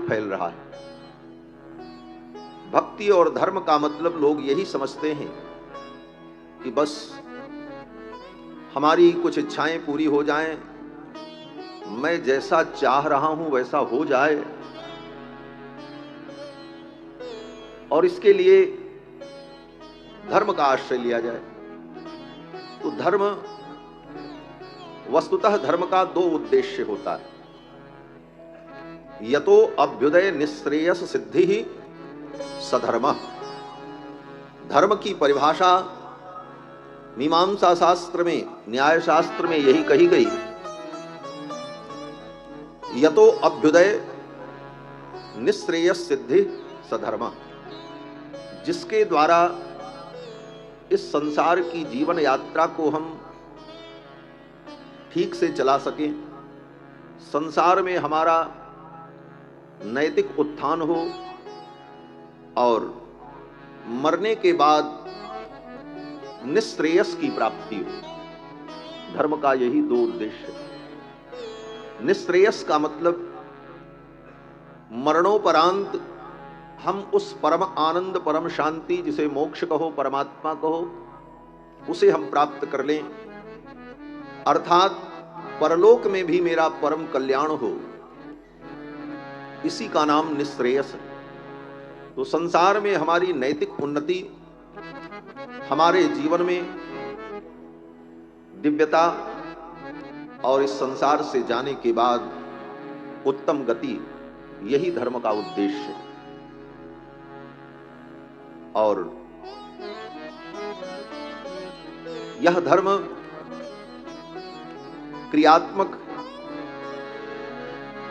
फैल रहा है। भक्ति और धर्म का मतलब लोग यही समझते हैं कि बस हमारी कुछ इच्छाएं पूरी हो जाएं, मैं जैसा चाह रहा हूं वैसा हो जाए, और इसके लिए धर्म का आश्रय लिया जाए। तो धर्म, वस्तुतः धर्म का दो उद्देश्य होता है। यतो अभ्युदय निःश्रेयस सिद्धि ही सधर्म। धर्म की परिभाषा मीमांसा शास्त्र में, न्याय शास्त्र में यही कही गई, यतो अभ्युदय निःश्रेयस सिद्धि सधर्म। जिसके द्वारा इस संसार की जीवन यात्रा को हम ठीक से चला सकें, संसार में हमारा नैतिक उत्थान हो और मरने के बाद निःश्रेयस की प्राप्ति हो। धर्म का यही दो उद्देश्य है। निःश्रेयस का मतलब मरणोपरांत हम उस परम आनंद, परम शांति, जिसे मोक्ष कहो, परमात्मा कहो, उसे हम प्राप्त कर लें, अर्थात परलोक में भी मेरा परम कल्याण हो। इसी का नाम निःश्रेयस है। तो संसार में हमारी नैतिक उन्नति, हमारे जीवन में दिव्यता और इस संसार से जाने के बाद उत्तम गति, यही धर्म का उद्देश्य है। और यह धर्म क्रियात्मक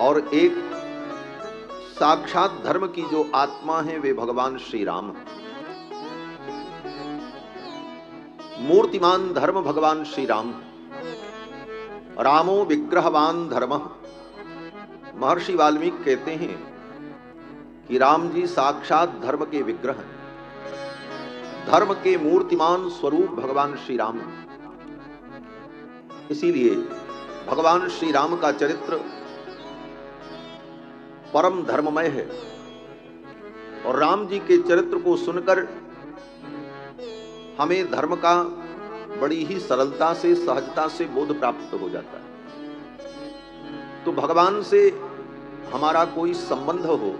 और एक साक्षात धर्म की जो आत्मा है वे भगवान श्री राम। मूर्तिमान धर्म भगवान श्री राम। रामो विग्रहवान धर्म। महर्षि वाल्मीकि कहते हैं कि राम जी साक्षात धर्म के विग्रह हैं। धर्म के मूर्तिमान स्वरूप भगवान श्री राम। इसीलिए भगवान श्री राम का चरित्र परम धर्ममय है। और राम जी के चरित्र को सुनकर हमें धर्म का बड़ी ही सरलता से, सहजता से बोध प्राप्त हो जाता है। तो भगवान से हमारा कोई संबंध हो,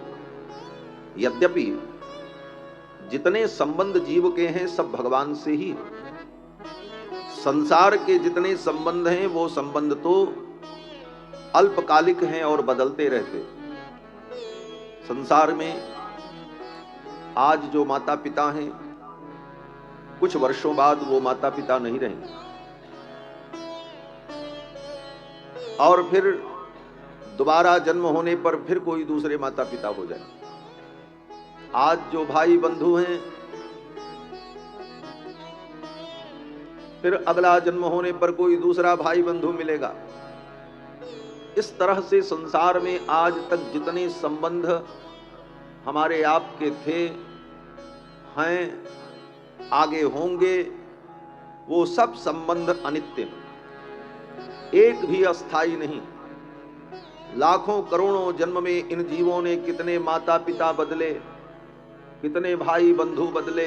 यद्यपि जितने संबंध जीव के हैं सब भगवान से ही। संसार के जितने संबंध हैं वो संबंध तो अल्पकालिक हैं और बदलते रहते। संसार में आज जो माता पिता हैं, कुछ वर्षों बाद वो माता पिता नहीं रहेंगे, और फिर दोबारा जन्म होने पर फिर कोई दूसरे माता पिता हो जाए। आज जो भाई बंधु हैं, फिर अगला जन्म होने पर कोई दूसरा भाई बंधु मिलेगा। इस तरह से संसार में आज तक जितने संबंध हमारे आपके थे, हैं, आगे होंगे, वो सब संबंध अनित्य हैं, एक भी अस्थाई नहीं। लाखों करोड़ों जन्म में इन जीवों ने कितने माता पिता बदले, कितने भाई बंधु बदले,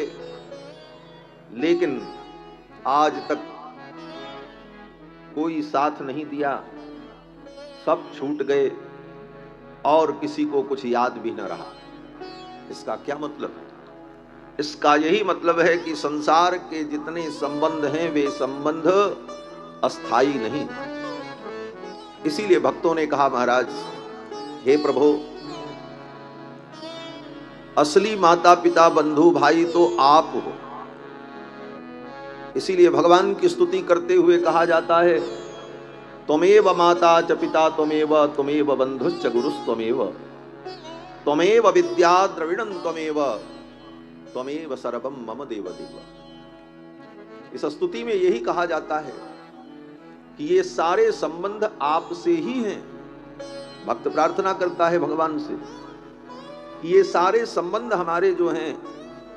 लेकिन आज तक कोई साथ नहीं दिया, सब छूट गए और किसी को कुछ याद भी न रहा। इसका क्या मतलब है? इसका यही मतलब है कि संसार के जितने संबंध हैं वे संबंध अस्थाई नहीं। इसीलिए भक्तों ने कहा, महाराज हे प्रभु, असली माता पिता बंधु भाई तो आप हो। इसीलिए भगवान की स्तुति करते हुए कहा जाता है, त्वमेव माता च पिता त्वमेव बंधुश्च गुरुस्त्वमेव, त्वमेव विद्या द्रविणं त्वमेव सर्वं मम देव देव। इस स्तुति में यही कहा जाता है कि ये सारे संबंध आपसे ही हैं। भक्त प्रार्थना करता है भगवान से कि ये सारे संबंध हमारे जो हैं,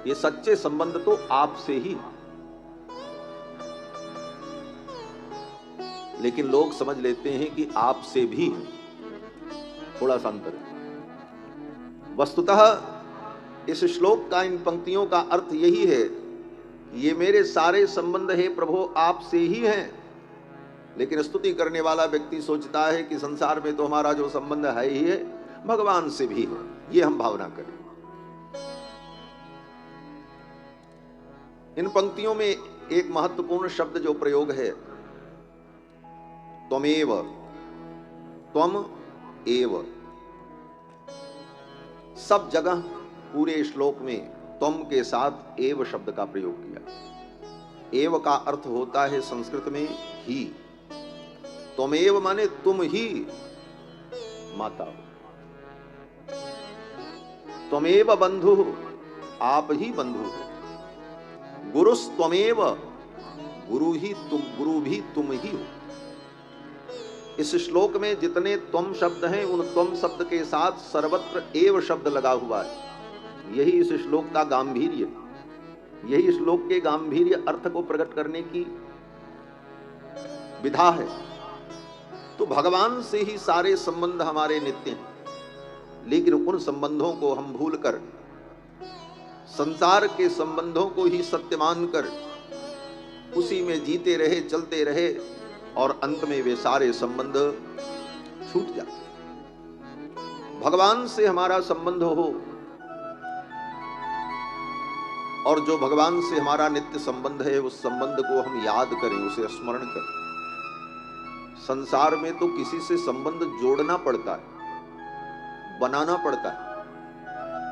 ये सच्चे संबंध तो आपसे ही। लेकिन लोग समझ लेते हैं कि आपसे भी है, थोड़ा सा अंतर है। वस्तुतः इस श्लोक का, इन पंक्तियों का अर्थ यही है, ये मेरे सारे संबंध हे प्रभु आपसे ही हैं। लेकिन स्तुति करने वाला व्यक्ति सोचता है कि संसार में तो हमारा जो संबंध है ही है, भगवान से भी है। ये हम भावना करें। इन पंक्तियों में एक महत्वपूर्ण शब्द जो प्रयोग है, त्वमेव, त्वम एव। सब जगह पूरे श्लोक में त्वम के साथ एव शब्द का प्रयोग किया। एव का अर्थ होता है संस्कृत में ही। त्वमेव माने तुम ही माता हो। त्वमेव बंधु, आप ही बंधु हो। गुरुस्त्वमेव, गुरु भी तुम ही हो। इस श्लोक में जितने त्वम शब्द हैं, उन त्वम शब्द के साथ सर्वत्र एव शब्द लगा हुआ है। यही इस श्लोक का गांभीर्य, यही श्लोक के गांभीर्य अर्थ को प्रकट करने की विधा है। तो भगवान से ही सारे संबंध हमारे नित्य हैं, लेकिन उन संबंधों को हम भूलकर संसार के संबंधों को ही सत्य मानकर उसी में जीते रहे, चलते रहे, और अंत में वे सारे संबंध छूट जाते। भगवान से हमारा संबंध हो, और जो भगवान से हमारा नित्य संबंध है, उस संबंध को हम याद करें, उसे स्मरण करें। संसार में तो किसी से संबंध जोड़ना पड़ता है, बनाना पड़ता है।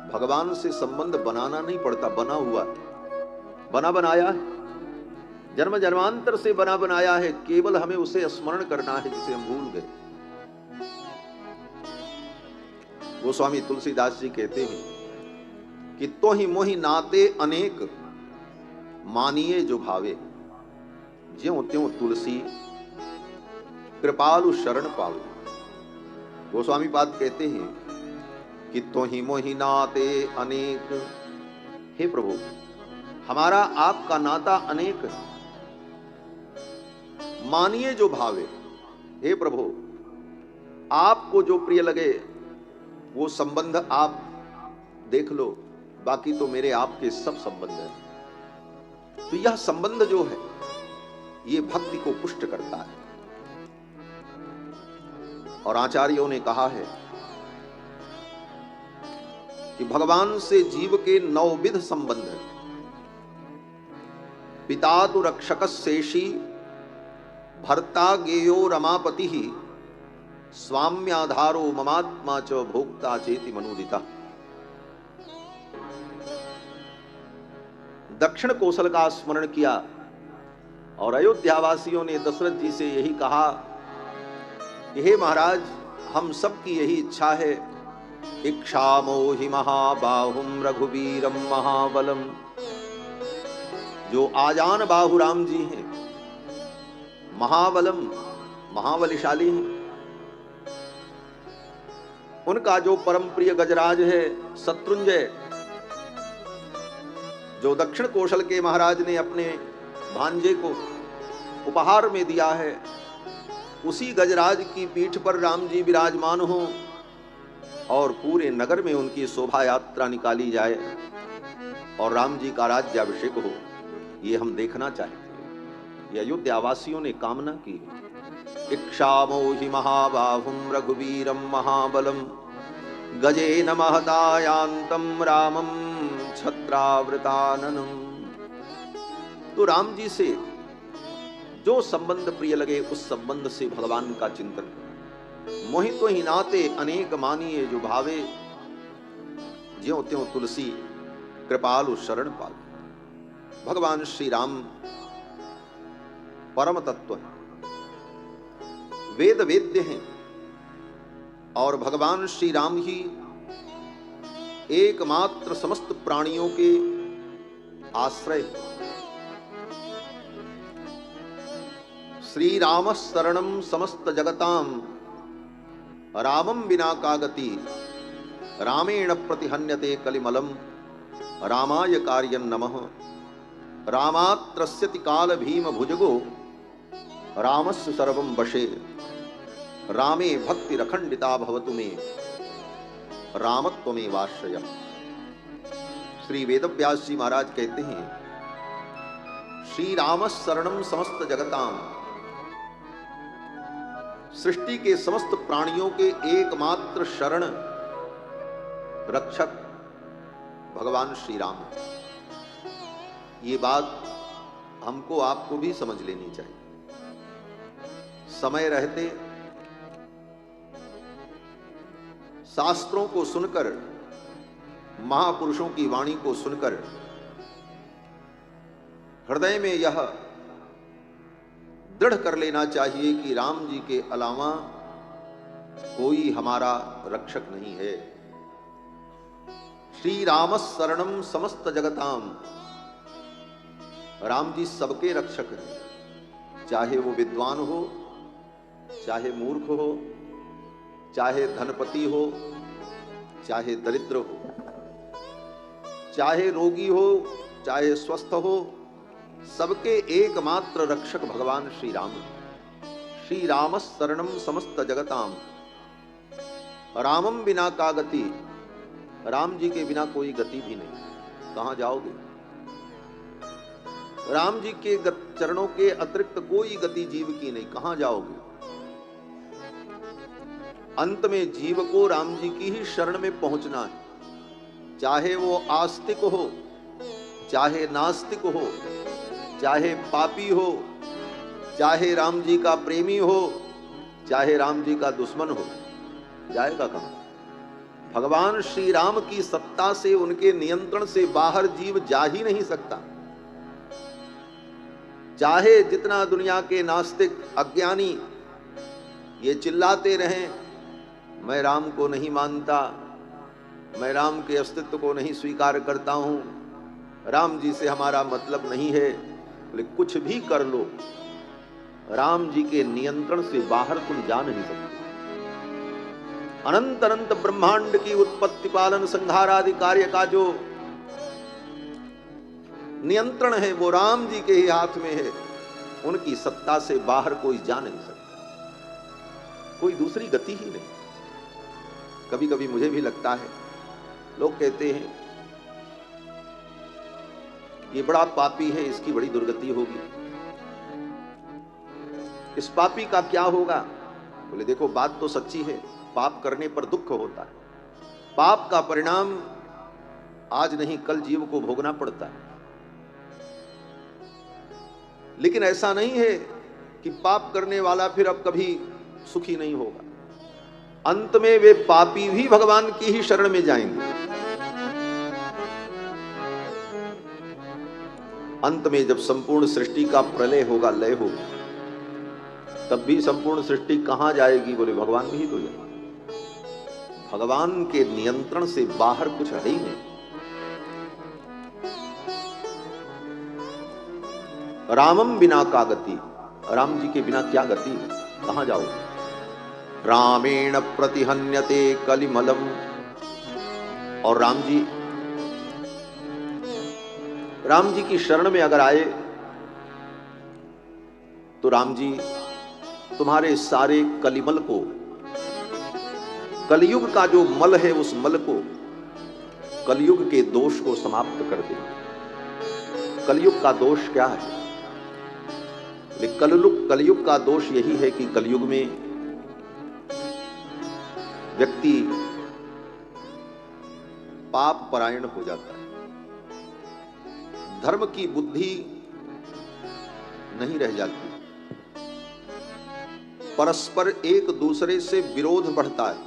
भगवान से संबंध बनाना नहीं पड़ता, बना हुआ है, बना बनाया है, जन्म जन्मांतर से बना बनाया है। केवल हमें उसे स्मरण करना है जिसे हम भूल गए। गोस्वामी तुलसीदास जी कहते हैं कि तो ही मोहि नाते अनेक, मानिए जो भावे, ज्यों त्यों तुलसी कृपालु शरण पावे। गोस्वामी पाद कहते हैं कि तो ही मोहि नाते अनेक, हे प्रभु हमारा आपका नाता अनेक है। मानिए जो भावे, हे प्रभु आपको जो प्रिय लगे वो संबंध आप देख लो, बाकी तो मेरे आपके सब संबंध हैं। तो यह संबंध जो है ये भक्ति को पुष्ट करता है। और आचार्यों ने कहा है कि भगवान से जीव के 9 विध संबंध हैं। पिता तु रक्षक शेषी, भर्ता गेयो रमापति, स्वाम्याधारो ममात्मा च भोक्ता चेति मनुदिता। दक्षिण कौशल का स्मरण किया और अयोध्यावासियों ने दशरथ जी से यही कहा कि हे महाराज, हम सब की यही इच्छा है, इच्छामो हि महाबाहुम रघुवीरम महाबलम। जो आजान बाहु राम जी हैं, महाबलम महाबलिशाली हैं। उनका जो परम प्रिय गजराज है शत्रुंजय, जो दक्षिण कौशल के महाराज ने अपने भांजे को उपहार में दिया है, उसी गजराज की पीठ पर राम जी विराजमान हो और पूरे नगर में उनकी शोभा यात्रा निकाली जाए और राम जी का राज्याभिषेक हो, ये हम देखना चाहते हैं। ये अयोध्यावासियों ने कामना की। इक्षामो हि महाबाहुम रघुवीरम महाबलम, गजेन महतायांतम रामम छत्रावृताननम। तो राम जी से जो संबंध प्रिय लगे उस संबंध से भगवान का चिंतन करें। मोहि तो ही नाते अनेक मानिए जो भावे, ज्यों त्यों तुलसी कृपालु शरण पावे। भगवान श्री राम परम तत्व है, वेद वेद्य हैं, और भगवान श्री राम ही एकमात्र समस्त प्राणियों के आश्रय। श्री राम शरणम समस्त जगताम, रामम विना का गति, रामेण प्रतिहन्यते कलिमलम, रामाय कार्यं नमः। रामात्रस्यति काल भीम भुजगो, रामस्य सर्वं वशे, रामे भक्ति रखंडिता भवतु मे। रामत्वमेवाश्रयः। श्री वेदव्यास जी महाराज कहते हैं, श्री राम शरणम समस्त जगताम, सृष्टि के समस्त प्राणियों के एकमात्र शरण रक्षक भगवान श्री राम। ये बात हमको आपको भी समझ लेनी चाहिए। समय रहते शास्त्रों को सुनकर, महापुरुषों की वाणी को सुनकर हृदय में यह दृढ़ कर लेना चाहिए कि राम जी के अलावा कोई हमारा रक्षक नहीं है। श्री राम शरणम समस्त जगताम, राम जी सबके रक्षक हैं, चाहे वो विद्वान हो, चाहे मूर्ख हो, चाहे धनपति हो, चाहे दरिद्र हो, चाहे रोगी हो, चाहे स्वस्थ हो, सबके एकमात्र रक्षक भगवान श्री राम। श्री राम शरणम समस्त जगताम, रामम बिना का गति, राम जी के बिना कोई गति भी नहीं। कहां जाओगे? राम जी के चरणों के अतिरिक्त कोई गति जीव की नहीं, कहां जाओगे? अंत में जीव को राम जी की ही शरण में पहुंचना है, चाहे वो आस्तिक हो, चाहे नास्तिक हो, चाहे पापी हो, चाहे राम जी का प्रेमी हो, चाहे राम जी का दुश्मन हो। जाएगा कहां? भगवान श्री राम की सत्ता से, उनके नियंत्रण से बाहर जीव जा ही नहीं सकता। चाहे जितना दुनिया के नास्तिक अज्ञानी ये चिल्लाते रहें, मैं राम को नहीं मानता, मैं राम के अस्तित्व को नहीं स्वीकार करता हूं, राम जी से हमारा मतलब नहीं है, बोले कुछ भी कर लो, राम जी के नियंत्रण से बाहर तुम जा नहीं सकते। अनंत अनंत ब्रह्मांड की उत्पत्ति, पालन, संहार आदि कार्य का जो नियंत्रण है वो राम जी के ही हाथ में है। उनकी सत्ता से बाहर कोई जा नहीं सकता, कोई दूसरी गति ही नहीं। कभी कभी मुझे भी लगता है, लोग कहते हैं ये बड़ा पापी है, इसकी बड़ी दुर्गति होगी, इस पापी का क्या होगा? बोले देखो बात तो सच्ची है, पाप करने पर दुख होता है, पाप का परिणाम आज नहीं कल जीव को भोगना पड़ता है। लेकिन ऐसा नहीं है कि पाप करने वाला फिर अब कभी सुखी नहीं होगा। अंत में वे पापी भी भगवान की ही शरण में जाएंगे। अंत में जब संपूर्ण सृष्टि का प्रलय होगा, लय होगा, तब भी संपूर्ण सृष्टि कहां जाएगी? बोले भगवान में ही तो जाएगी। भगवान के नियंत्रण से बाहर कुछ है ही नहीं। रामम बिना का गति, राम जी के बिना क्या गति? कहां जाओगे? रामेण प्रतिहन्यते कलिमलम, और राम जी की शरण में अगर आए तो राम जी तुम्हारे सारे कलिमल को, कलयुग का जो मल है उस मल को, कलयुग के दोष को समाप्त कर दे। कलयुग का दोष क्या है? कलयुग का दोष यही है कि कलयुग में व्यक्ति पाप परायण हो जाता है, धर्म की बुद्धि नहीं रह जाती, परस्पर एक दूसरे से विरोध बढ़ता है।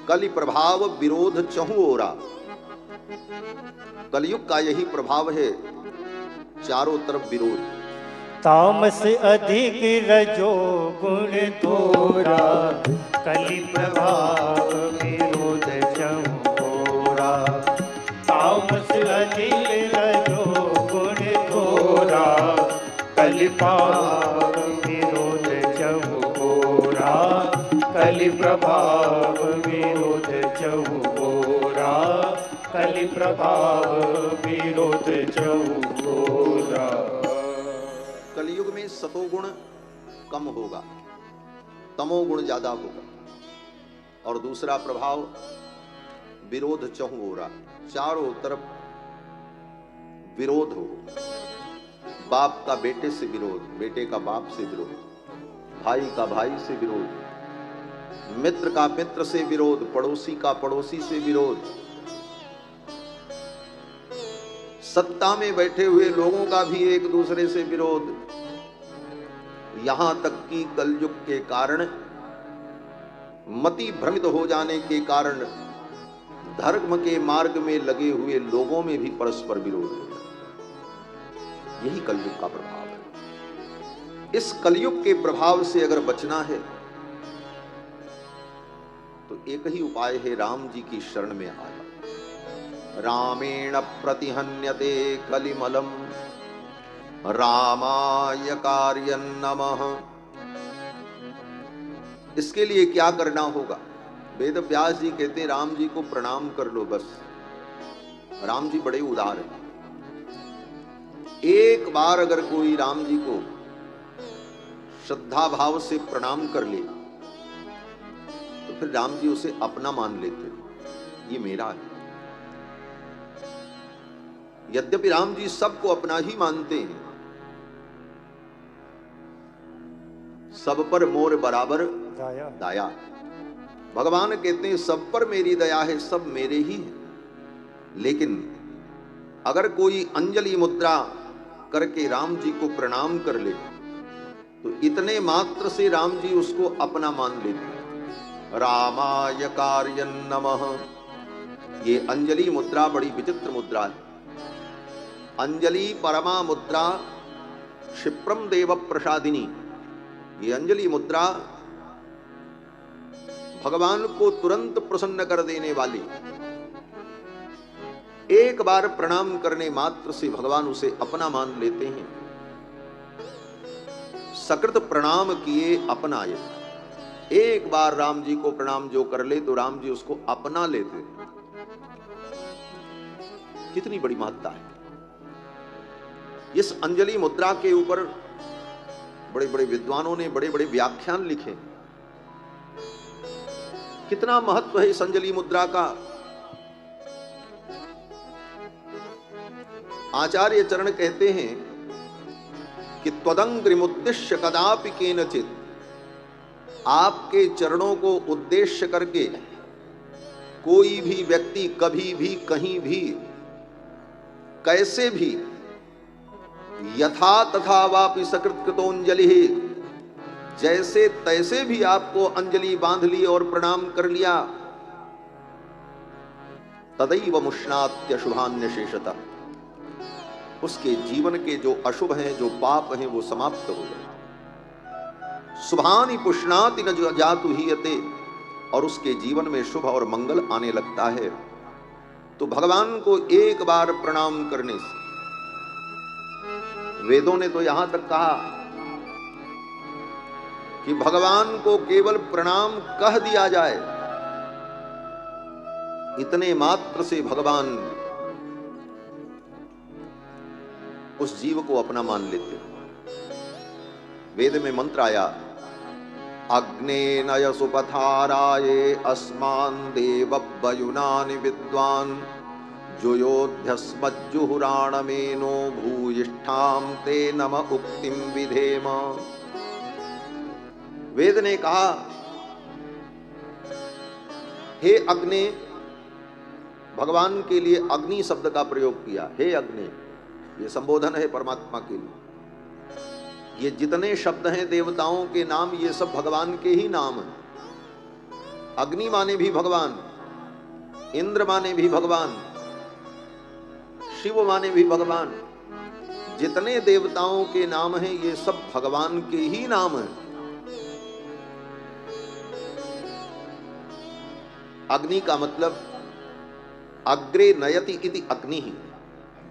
कलि प्रभाव विरोध चहु ओरा, कलयुग का यही प्रभाव है, चारों तरफ विरोध। तामस अधिक रजो गुण थोरा, कलि प्रभाव विरोध चहुओरा। तामस अधिक रजो गुण थोरा, कलि प्रभाव विरोध चहुओरा। कलि प्रभाव विरोध चहुओरा, कलि प्रभाव विरोध चहुओरा। कलयुग में सतोगुण कम होगा, तमोगुण ज्यादा होगा, और दूसरा प्रभाव विरोध चहुं ओरा, चारों तरफ विरोध हो। बाप का बेटे से विरोध, बेटे का बाप से विरोध, भाई का भाई से विरोध, मित्र का मित्र से विरोध, पड़ोसी का पड़ोसी से विरोध, सत्ता में बैठे हुए लोगों का भी एक दूसरे से विरोध। यहां तक कि कलयुग के कारण, मति भ्रमित हो जाने के कारण धर्म के मार्ग में लगे हुए लोगों में भी परस्पर विरोध हो जाता। यही कलयुग का प्रभाव है। इस कलयुग के प्रभाव से अगर बचना है तो एक ही उपाय है, राम जी की शरण में आ जाओ। रामेण प्रतिहन्यते कलिमलम रामाय कार्यं नमः। इसके लिए क्या करना होगा? वेद व्यास जी कहते हैं राम जी को प्रणाम कर लो बस। राम जी बड़े उदार हैं। एक बार अगर कोई राम जी को श्रद्धा भाव से प्रणाम कर ले तो फिर राम जी उसे अपना मान लेते हैं, ये मेरा है। यद्यपि राम जी सबको अपना ही मानते हैं, सब पर मोर बराबर दया। भगवान कहते हैं सब पर मेरी दया है, सब मेरे ही हैं। लेकिन अगर कोई अंजलि मुद्रा करके राम जी को प्रणाम कर ले तो इतने मात्र से राम जी उसको अपना मान लेते। रामाय कार्यं नमः। ये अंजलि मुद्रा बड़ी विचित्र मुद्रा है। अंजलि परमा मुद्रा क्षिप्रम देव प्रसादिनी। ये अंजलि मुद्रा भगवान को तुरंत प्रसन्न कर देने वाली। एक बार प्रणाम करने मात्र से भगवान उसे अपना मान लेते हैं। सकृत प्रणाम किए अपनाए। एक बार राम जी को प्रणाम जो कर ले तो राम जी उसको अपना लेते। कितनी बड़ी महत्ता है। इस अंजलि मुद्रा के ऊपर बड़े बड़े विद्वानों ने बड़े बड़े व्याख्यान लिखे। कितना महत्व है इस अंजलि मुद्रा का। आचार्य चरण कहते हैं कि त्वदंग्रिमुद्दिश्य कदापि केनचित्। आपके चरणों को उद्देश्य करके कोई भी व्यक्ति कभी भी कहीं भी कैसे भी यथा तथा वापि सकृत कृतोंजलि, जैसे तैसे भी आपको अंजलि बांध ली और प्रणाम कर लिया, तदैव मुष्णात्य शुभान्यशेषतः। उसके जीवन के जो अशुभ हैं, जो पाप हैं, वो समाप्त हो गए। शुभानि पुष्णाति न जातु हीयते। और उसके जीवन में शुभ और मंगल आने लगता है। तो भगवान को एक बार प्रणाम करने से, वेदों ने तो यहां तक कहा कि भगवान को केवल प्रणाम कह दिया जाए, इतने मात्र से भगवान उस जीव को अपना मान लेते। वेद में मंत्र आया, अग्ने नय सुपथाराये अस्मान देवव्युनानि विद्वान् जुयोध्यस्मज्जुहुराणमेनो भूयिष्ठां ते नम उक्तिं विधेम। वेद ने कहा, हे अग्नि, भगवान के लिए अग्नि शब्द का प्रयोग किया। हे अग्नि, ये संबोधन है परमात्मा के लिए। ये जितने शब्द हैं देवताओं के नाम, ये सब भगवान के ही नाम हैं। अग्नि माने भी भगवान, इंद्र माने भी भगवान, शिव माने भी भगवान। जितने देवताओं के नाम हैं ये सब भगवान के ही नाम हैं। अग्नि का मतलब अग्रे नयति इति अग्नि ही,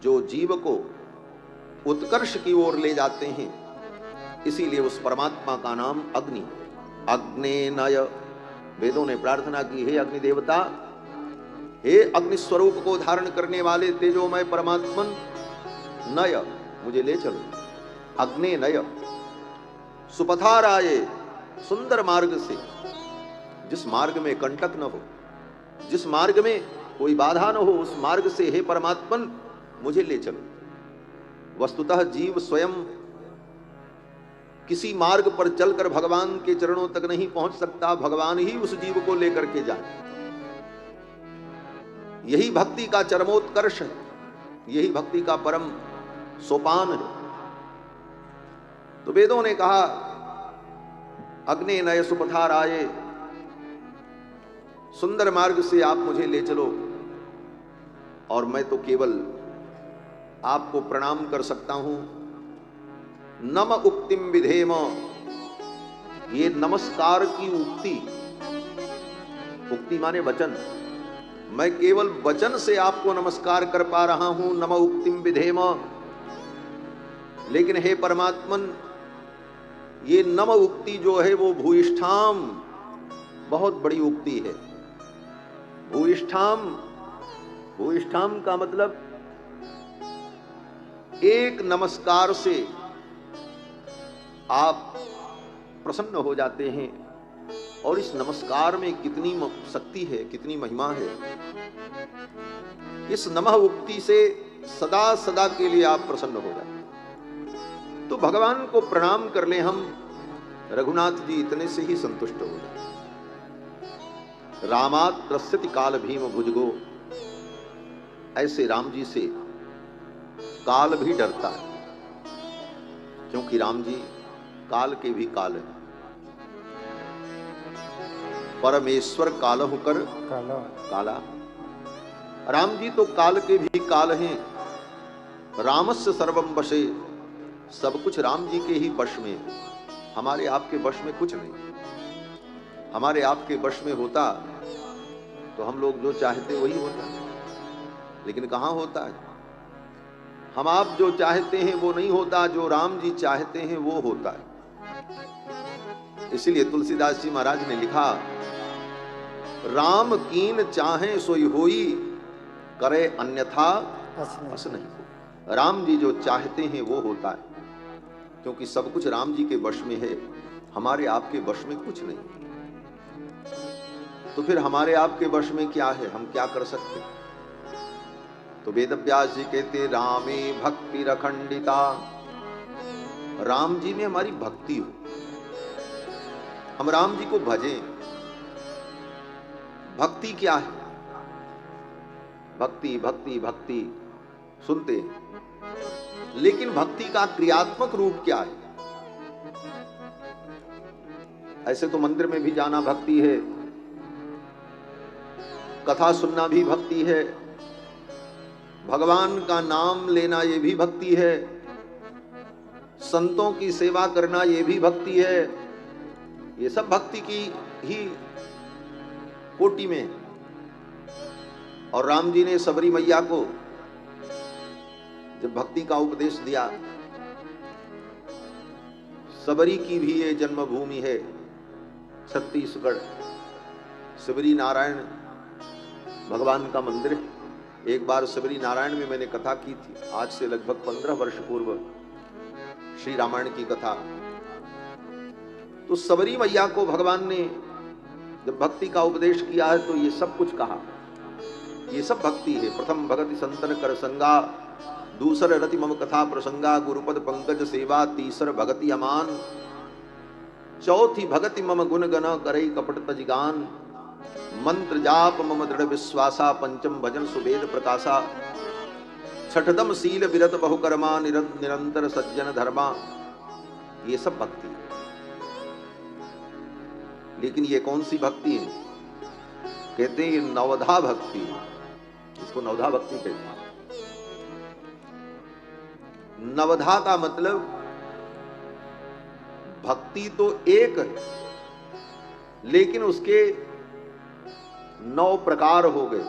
जो जीव को उत्कर्ष की ओर ले जाते हैं, इसीलिए उस परमात्मा का नाम अग्नि। अग्ने नय। वेदों ने प्रार्थना की, हे अग्नि देवता, हे अग्नि स्वरूप को धारण करने वाले तेजोमय परमात्मन, नय, मुझे ले चलो। अग्ने नय। सुपथाराये, सुंदर मार्ग से, जिस मार्ग में कंटक न हो, जिस मार्ग में कोई बाधा न हो, उस मार्ग से हे परमात्मन मुझे ले चलो। वस्तुतः जीव स्वयं किसी मार्ग पर चलकर भगवान के चरणों तक नहीं पहुंच सकता, भगवान ही उस जीव को लेकर के जाए। यही भक्ति का चरमोत्कर्ष है, यही भक्ति का परम सोपान है। तो वेदों ने कहा अग्ने नय सुपथाराये, सुंदर मार्ग से आप मुझे ले चलो और मैं तो केवल आपको प्रणाम कर सकता हूं। नम उक्तिम विधेम, ये नमस्कार की उक्ति, उक्ति माने वचन, मैं केवल वचन से आपको नमस्कार कर पा रहा हूं। नम उक्तिम विधेम, लेकिन हे परमात्मन ये नम उक्ति जो है वो भूयिष्ठाम, बहुत बड़ी उक्ति है। भूयिष्ठाम, भूयिष्ठाम का मतलब एक नमस्कार से आप प्रसन्न हो जाते हैं। और इस नमस्कार में कितनी शक्ति है, कितनी महिमा है। इस नमः उक्ति से सदा सदा के लिए आप प्रसन्न हो जाते हैं। तो भगवान को प्रणाम कर ले हम, रघुनाथ जी इतने से ही संतुष्ट हो जाते। रामात प्रस्यति काल भीम भुजगो, ऐसे राम जी से काल भी डरता है, क्योंकि राम जी काल के भी काल है। परमेश्वर कालहु कर काला, राम जी तो काल के भी काल हैं। रामस्य सर्वम वशे, सब कुछ राम जी के ही वश में, हमारे आपके वश में कुछ नहीं। हमारे आपके वश में होता तो हम लोग जो चाहते वही होता, लेकिन कहां होता है। हम आप जो चाहते हैं वो नहीं होता, जो राम जी चाहते हैं वो होता है। इसलिए तुलसीदास जी महाराज ने लिखा, राम कीन चाहे सोई होई, करे अन्यथा अस नहीं हो। राम जी जो चाहते हैं वो होता है, क्योंकि सब कुछ राम जी के वश में है, हमारे आपके वश में कुछ नहीं। तो फिर हमारे आपके वश में क्या है, हम क्या कर सकते हैं। तो वेदव्यास जी कहते रामे भक्ति रखंडिता, राम जी में हमारी भक्ति हो, हम राम जी को भजें। भक्ति क्या है, भक्ति भक्ति भक्ति सुनते हैं, लेकिन भक्ति का क्रियात्मक रूप क्या है। ऐसे तो मंदिर में भी जाना भक्ति है, कथा सुनना भी भक्ति है, भगवान का नाम लेना ये भी भक्ति है, संतों की सेवा करना ये भी भक्ति है। ये सब भक्ति की ही कोटि में है। और राम जी ने सबरी मैया को जब भक्ति का उपदेश दिया, सबरी की भी ये जन्मभूमि है छत्तीसगढ़, सबरी नारायण भगवान का मंदिर है। एक बार सबरी नारायण में मैंने कथा की थी, आज से लगभग 15 वर्ष पूर्व, श्री रामायण की कथा। तो सबरी मैया को भगवान ने जब भक्ति का उपदेश किया है तो ये सब कुछ कहा, ये सब भक्ति है। प्रथम भगति संतन कर संगा, दूसर रति मम कथा प्रसंगा, गुरुपद पंकज सेवा, तीसर भगति अमान, चौथी भगति मम गुण गण करई कपट तजिगान, मंत्र जाप मम दृढ़ विश्वासा, पंचम भजन सुवेद प्रकाशा, छठदम शील विरत बहुकर्मा, निरंतर सज्जन धर्मा। ये सब भक्ति है। लेकिन ये कौन सी भक्ति है, कहते हैं ये नवधा भक्ति है। इसको नवधा भक्ति कहते हैं। नवधा का मतलब भक्ति तो एक है, लेकिन उसके 9 प्रकार हो गए।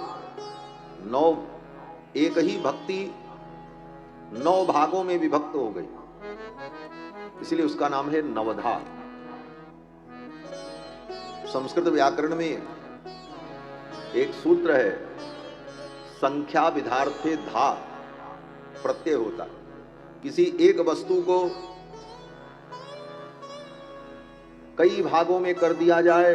9, एक ही भक्ति 9 भागों में विभक्त हो गई, इसलिए उसका नाम है नवधा। संस्कृत व्याकरण में एक सूत्र है, संख्या विधार्थे धा प्रत्यय होता है। किसी एक वस्तु को कई भागों में कर दिया जाए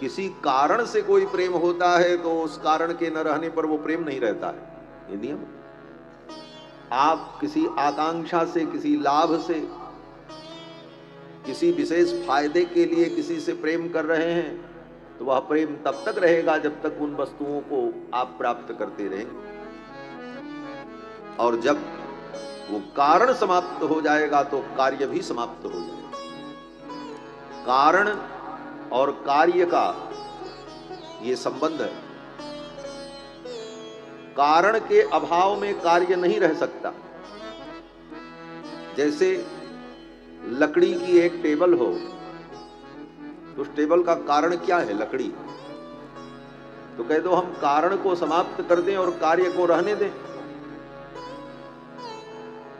किसी कारण से कोई प्रेम होता है तो उस कारण के न रहने पर वो प्रेम नहीं रहता है, ये नियम। आप किसी आकांक्षा से, किसी लाभ से, किसी विशेष फायदे के लिए किसी से प्रेम कर रहे हैं तो वह प्रेम तब तक रहेगा जब तक उन वस्तुओं को आप प्राप्त करते रहेंगे, और जब वो कारण समाप्त हो जाएगा तो कार्य भी समाप्त हो जाएगा। कारण और कार्य का ये संबंध है। कारण के अभाव में कार्य नहीं रह सकता। जैसे लकड़ी की एक टेबल हो तो उस टेबल का कारण क्या है? लकड़ी। तो कह दो हम कारण को समाप्त कर दें और कार्य को रहने दें।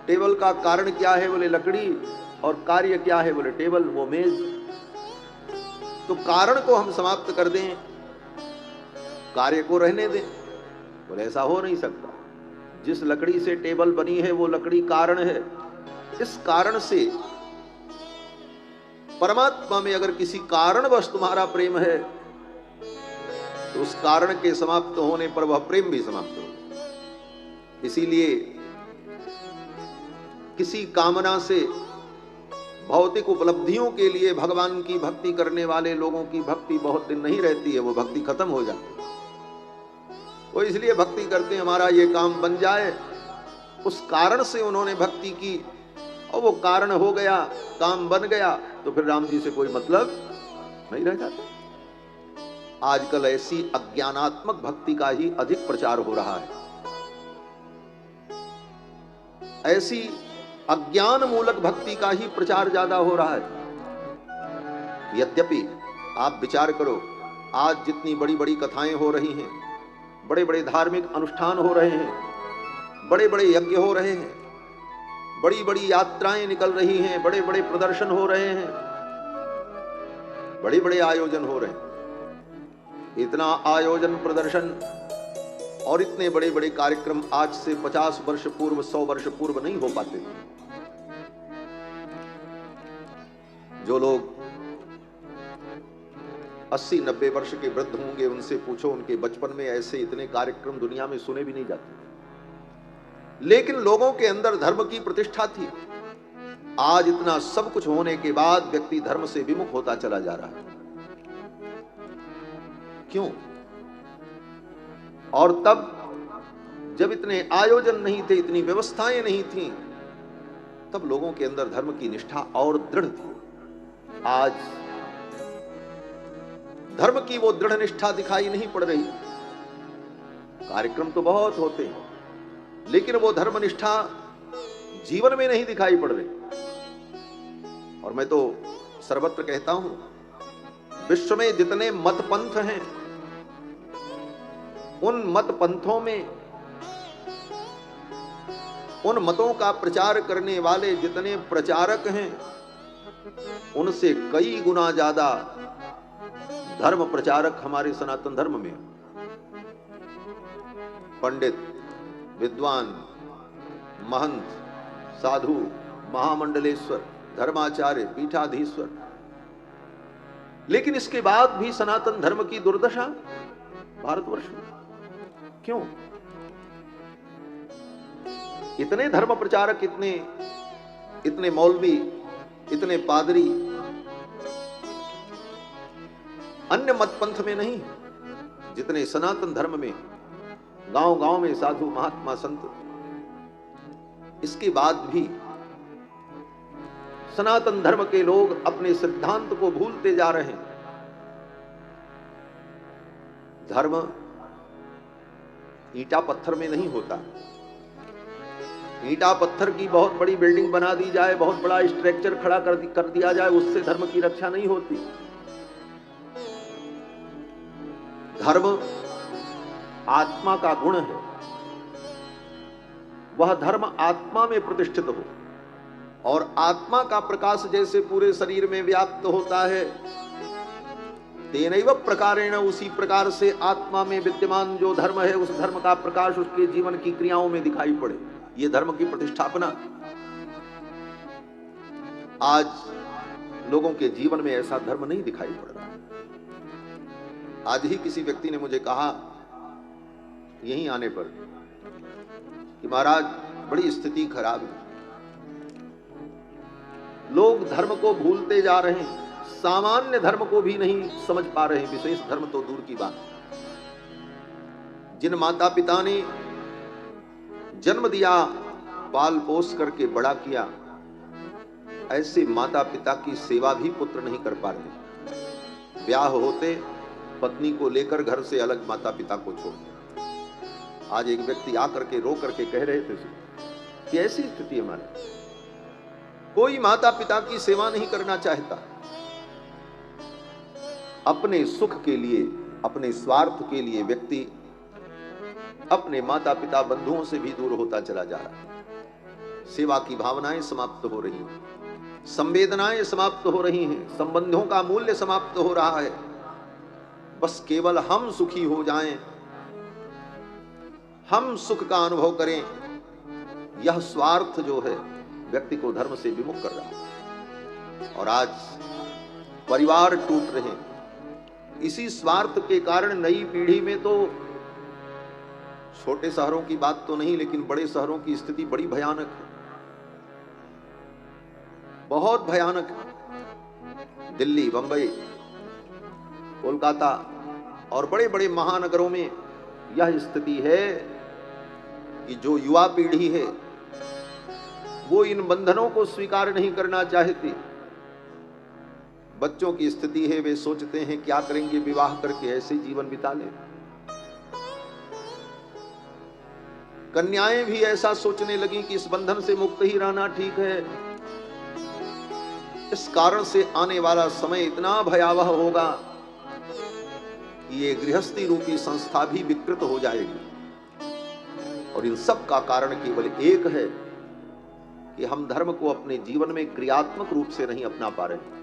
टेबल का कारण क्या है? बोले लकड़ी। और कार्य क्या है? बोले टेबल, वो मेज। तो कारण को हम समाप्त कर दें, कार्य को रहने दें। बोले ऐसा हो नहीं सकता। जिस लकड़ी से टेबल बनी है वो लकड़ी कारण है। इस कारण से परमात्मा में अगर किसी कारणवश तुम्हारा प्रेम है तो उस कारण के समाप्त होने पर वह प्रेम भी समाप्त हो। इसीलिए किसी कामना से, भौतिक उपलब्धियों के लिए भगवान की भक्ति करने वाले लोगों की भक्ति बहुत दिन नहीं रहती है, वो भक्ति खत्म हो जाती है। वो इसलिए भक्ति करते हैं हमारा ये काम बन जाए, उस कारण से उन्होंने भक्ति की और वो कारण हो गया, काम बन गया, तो फिर राम जी से कोई मतलब नहीं रह जाता। आजकल ऐसी अज्ञानात्मक भक्ति का ही अधिक प्रचार हो रहा है। ऐसी अज्ञान मूलक भक्ति का ही प्रचार ज्यादा हो रहा है। यद्यपि आप विचार करो, आज जितनी बड़ी बड़ी कथाएं हो रही हैं, बड़े बड़े धार्मिक अनुष्ठान हो रहे हैं, बड़े बड़े यज्ञ हो रहे हैं, बड़ी बड़ी यात्राएं निकल रही हैं, बड़े बड़े प्रदर्शन हो रहे हैं, बड़े बड़े आयोजन हो रहे हैं। इतना आयोजन, प्रदर्शन और इतने बड़े बड़े कार्यक्रम आज से 50 वर्ष पूर्व, 100 वर्ष पूर्व नहीं हो पाते। जो लोग 80-90 वर्ष के वृद्ध होंगे उनसे पूछो, उनके बचपन में ऐसे इतने कार्यक्रम दुनिया में सुने भी नहीं जाते। लेकिन लोगों के अंदर धर्म की प्रतिष्ठा थी। आज इतना सब कुछ होने के बाद व्यक्ति धर्म से विमुख होता चला जा रहा है। क्यों? और तब जब इतने आयोजन नहीं थे, इतनी व्यवस्थाएं नहीं थी, तब लोगों के अंदर धर्म की निष्ठा और दृढ़ थी। आज धर्म की वो दृढ़ निष्ठा दिखाई नहीं पड़ रही। कार्यक्रम तो बहुत होते हैं लेकिन वो धर्मनिष्ठा जीवन में नहीं दिखाई पड़ रही। और मैं तो सर्वत्र कहता हूं, विश्व में जितने मत पंथ हैं, उन मत पंथों में, उन मतों का प्रचार करने वाले जितने प्रचारक हैं, उनसे कई गुना ज्यादा धर्म प्रचारक हमारे सनातन धर्म में। पंडित, विद्वान, महंत, साधु, महामंडलेश्वर, धर्माचार्य, पीठाधीश्वर, लेकिन इसके बाद भी सनातन धर्म की दुर्दशा भारतवर्ष में। क्यों? इतने धर्म प्रचारक, इतने मौलवी, इतने पादरी अन्य मत पंथ में नहीं, जितने सनातन धर्म में, गांव-गांव में साधु, महात्मा, संत। इसके बाद भी सनातन धर्म के लोग अपने सिद्धांत को भूलते जा रहे हैं। धर्म ईंटा पत्थर में नहीं होता। ईंटा पत्थर की बहुत बड़ी बिल्डिंग बना दी जाए, बहुत बड़ा स्ट्रक्चर खड़ा कर दिया जाए, उससे धर्म की रक्षा नहीं होती। धर्म आत्मा का गुण है। वह धर्म आत्मा में प्रतिष्ठित हो, और आत्मा का प्रकाश जैसे पूरे शरीर में व्याप्त होता है, तेनैव प्रकारेण, उसी प्रकार से आत्मा में विद्यमान जो धर्म है, उस धर्म का प्रकाश उसके जीवन की क्रियाओं में दिखाई पड़े। ये धर्म की प्रतिष्ठापना। आज लोगों के जीवन में ऐसा धर्म नहीं दिखाई पड़ रहा। आज ही किसी व्यक्ति ने मुझे कहा यहीं आने पर कि महाराज बड़ी स्थिति खराब है, लोग धर्म को भूलते जा रहे हैं, सामान्य धर्म को भी नहीं समझ पा रहे हैं, विशेष धर्म तो दूर की बात। जिन माता पिता ने जन्म दिया, पाल पोस करके बड़ा किया, ऐसे माता पिता की सेवा भी पुत्र नहीं कर पा रहे। ब्याह होते पत्नी को लेकर घर से अलग माता पिता को छोड़। आज एक व्यक्ति आकर के रो करके कह रहे थे कि ऐसी स्थिति हमारी, कोई माता पिता की सेवा नहीं करना चाहता। अपने सुख के लिए, अपने स्वार्थ के लिए व्यक्ति अपने माता पिता बंधुओं से भी दूर होता चला जा रहा है। सेवा की भावनाएं समाप्त हो रही हैं, संवेदनाएं समाप्त हो रही हैं, संबंधों का मूल्य समाप्त हो रहा है। बस केवल हम सुखी हो जाएं, हम सुख का अनुभव करें, यह स्वार्थ जो है व्यक्ति को धर्म से विमुख कर रहा है। और आज परिवार टूट रहे हैं इसी स्वार्थ के कारण। नई पीढ़ी में तो छोटे शहरों की बात तो नहीं, लेकिन बड़े शहरों की स्थिति बड़ी भयानक है, बहुत भयानक है। दिल्ली, बंबई, कोलकाता और बड़े बड़े महानगरों में यह स्थिति है कि जो युवा पीढ़ी है वो इन बंधनों को स्वीकार नहीं करना चाहती। बच्चों की स्थिति है, वे सोचते हैं क्या करेंगे, विवाह करके ऐसे जीवन बिता लें। कन्याएं भी ऐसा सोचने लगी कि इस बंधन से मुक्त ही रहना ठीक है। इस कारण से आने वाला समय इतना भयावह होगा कि ये गृहस्थी रूपी संस्था भी विकृत हो जाएगी। और इन सब का कारण केवल एक है कि हम धर्म को अपने जीवन में क्रियात्मक रूप से नहीं अपना पा रहे।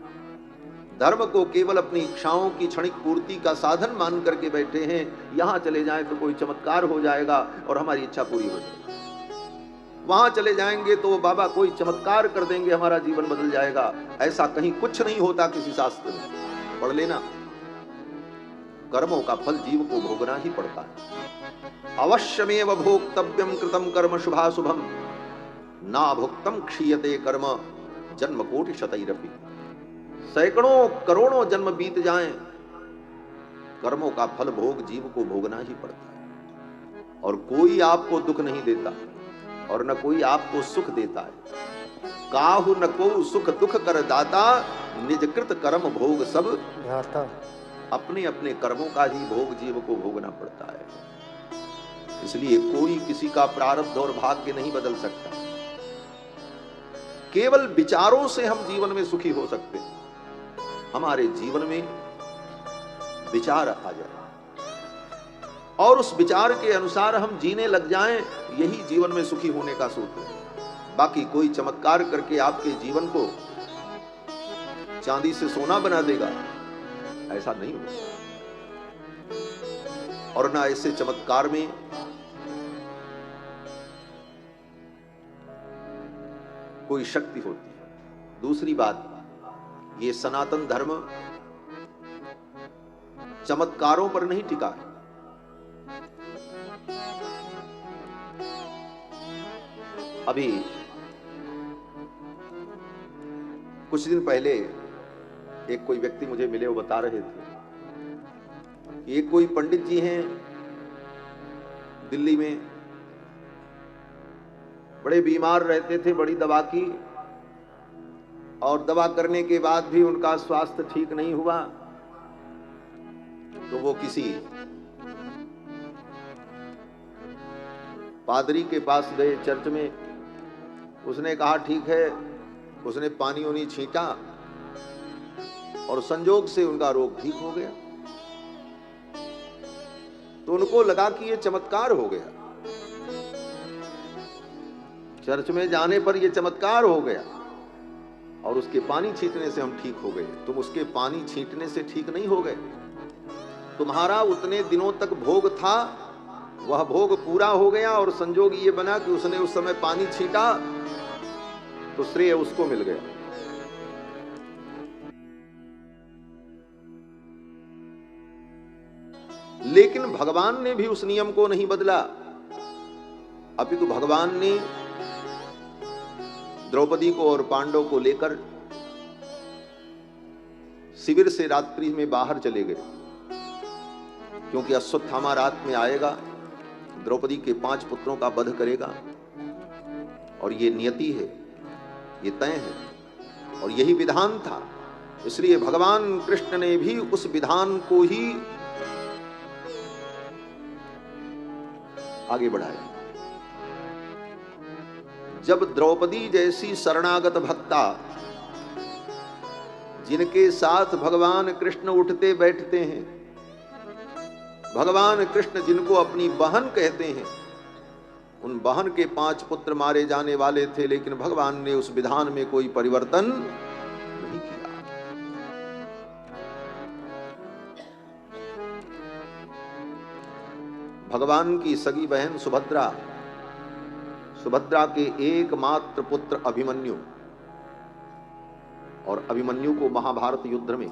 धर्म को केवल अपनी इच्छाओं की क्षणिक पूर्ति का साधन मान करके बैठे हैं। यहां चले जाएं तो कोई चमत्कार हो जाएगा और हमारी इच्छा पूरी हो जाएगी, वहां चले जाएंगे तो बाबा कोई चमत्कार कर देंगे, हमारा जीवन बदल जाएगा। ऐसा कहीं कुछ नहीं होता किसी शास्त्र में, पढ़ लेना। कर्मों का फल जीव को भोगना ही पड़ता है। अवश्यमेव भोक्तव्यम कृतम कर्म शुभाशुभम, ना भुक्तम क्षीयते कर्म जन्म कोटि शतैरपि। सैकड़ों करोड़ों जन्म बीत जाएं, कर्मों का फल भोग जीव को भोगना ही पड़ता है। और कोई आपको दुख नहीं देता और न कोई आपको सुख देता है। काहु न को सुख दुख कर दाता, निज कृत कर्म भोग सब घाता। अपने अपने कर्मों का ही भोग जीव को भोगना पड़ता है। इसलिए कोई किसी का प्रारब्ध और भाग्य नहीं बदल सकता। केवल विचारों से हम जीवन में सुखी हो सकते हैं। हमारे जीवन में विचार आ जाए और उस विचार के अनुसार हम जीने लग जाएं, यही जीवन में सुखी होने का सूत्र है। बाकी कोई चमत्कार करके आपके जीवन को चांदी से सोना बना देगा, ऐसा नहीं होगा। और ना ऐसे चमत्कार में कोई शक्ति होती है। दूसरी बात, ये सनातन धर्म चमत्कारों पर नहीं टिका है। अभी कुछ दिन पहले एक कोई व्यक्ति मुझे मिले, वो बता रहे थे कि एक कोई पंडित जी हैं दिल्ली में, बड़े बीमार रहते थे, बड़ी दवा की और दवा करने के बाद भी उनका स्वास्थ्य ठीक नहीं हुआ। तो वो किसी पादरी के पास गए चर्च में। उसने कहा ठीक है, उसने पानी उनी छींटा और संजोग से उनका रोग ठीक हो गया। तो उनको लगा कि ये चमत्कार हो गया, चर्च में जाने पर ये चमत्कार हो गया और उसके पानी छींटने से हम ठीक हो गए। तुम उसके पानी छींटने से ठीक नहीं हो गए, तुम्हारा उतने दिनों तक भोग था, वह भोग पूरा हो गया और संजोग ये बना कि उसने उस समय पानी छींटा तो श्रेय उसको मिल गया। लेकिन भगवान ने भी उस नियम को नहीं बदला, अपितु भगवान ने द्रौपदी को और पांडव को लेकर शिविर से रात्रि में बाहर चले गए, क्योंकि अश्वत्थामा रात में आएगा, द्रौपदी के 5 पुत्रों का वध करेगा, और ये नियति है, ये तय है, और यही विधान था। इसलिए भगवान कृष्ण ने भी उस विधान को ही आगे बढ़ाया। जब द्रौपदी जैसी शरणागत भक्ता, जिनके साथ भगवान कृष्ण उठते बैठते हैं, भगवान कृष्ण जिनको अपनी बहन कहते हैं, उन बहन के 5 पुत्र मारे जाने वाले थे, लेकिन भगवान ने उस विधान में कोई परिवर्तन नहीं किया। भगवान की सगी बहन सुभद्रा, सुभद्रा के एकमात्र पुत्र अभिमन्यु, और अभिमन्यु को महाभारत युद्ध में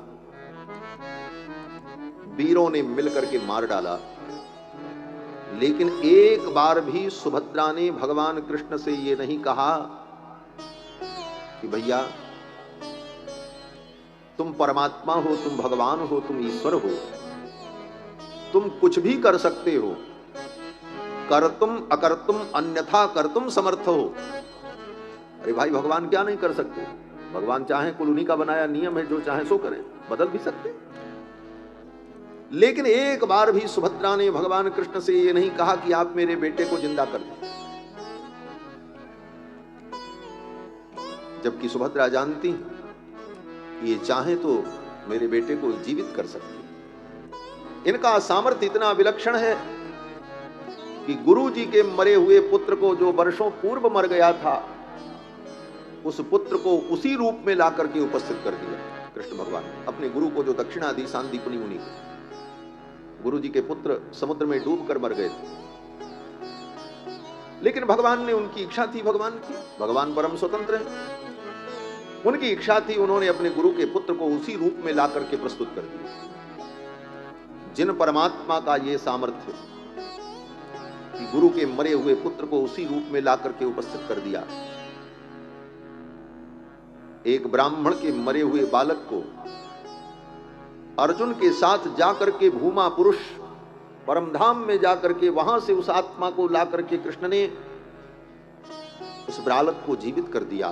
वीरों ने मिलकर के मार डाला, लेकिन एक बार भी सुभद्रा ने भगवान कृष्ण से ये नहीं कहा कि भैया तुम परमात्मा हो, तुम भगवान हो, तुम ईश्वर हो, तुम कुछ भी कर सकते हो, कर्तुम अकर्तुम अन्यथा कर्तुम समर्थ हो। अरे भाई, भगवान क्या नहीं कर सकते? भगवान चाहे, कुल उन्हीं का बनाया नियम है, जो चाहे सो करें, बदल भी सकते। लेकिन एक बार भी सुभद्रा ने भगवान कृष्ण से ये नहीं कहा कि आप मेरे बेटे को जिंदा कर दें, जबकि सुभद्रा जानती ये चाहे तो मेरे बेटे को जीवित कर सकती। इनका सामर्थ्य इतना विलक्षण है कि गुरु जी के मरे हुए पुत्र को, जो वर्षों पूर्व मर गया था, उस पुत्र को उसी रूप में ला करके उपस्थित कर दिया कृष्ण भगवान ने। अपने गुरु को, जो दक्षिणा दी सांदीपनि मुनि को, गुरु जी के पुत्र समुद्र में डूब कर मर गए थे, लेकिन भगवान ने, उनकी इच्छा थी भगवान की, भगवान परम स्वतंत्र है, उनकी इच्छा थी, उन्होंने अपने गुरु के पुत्र को उसी रूप में ला करके प्रस्तुत कर दिया। जिन परमात्मा का ये सामर्थ्य कि गुरु के मरे हुए पुत्र को उसी रूप में ला करके उपस्थित कर दिया, एक ब्राह्मण के मरे हुए बालक को अर्जुन के साथ जाकर के भूमा पुरुष परमधाम में जाकर के वहां से उस आत्मा को ला करके कृष्ण ने उस बालक को जीवित कर दिया।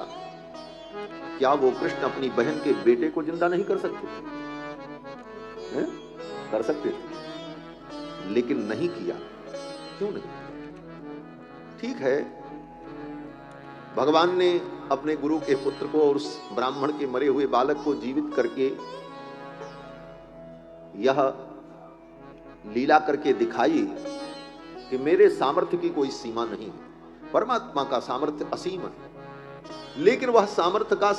क्या वो कृष्ण अपनी बहन के बेटे को जिंदा नहीं कर सकते थे? कर सकते थे, लेकिन नहीं किया। क्यों नहीं? ठीक है, भगवान ने अपने गुरु के पुत्र को और उस ब्राह्मण के मरे हुए बालक को जीवित करके यह लीला करके दिखाई कि मेरे सामर्थ्य की कोई सीमा नहीं है। परमात्मा का सामर्थ्य असीम है, लेकिन वह सामर्थ्य का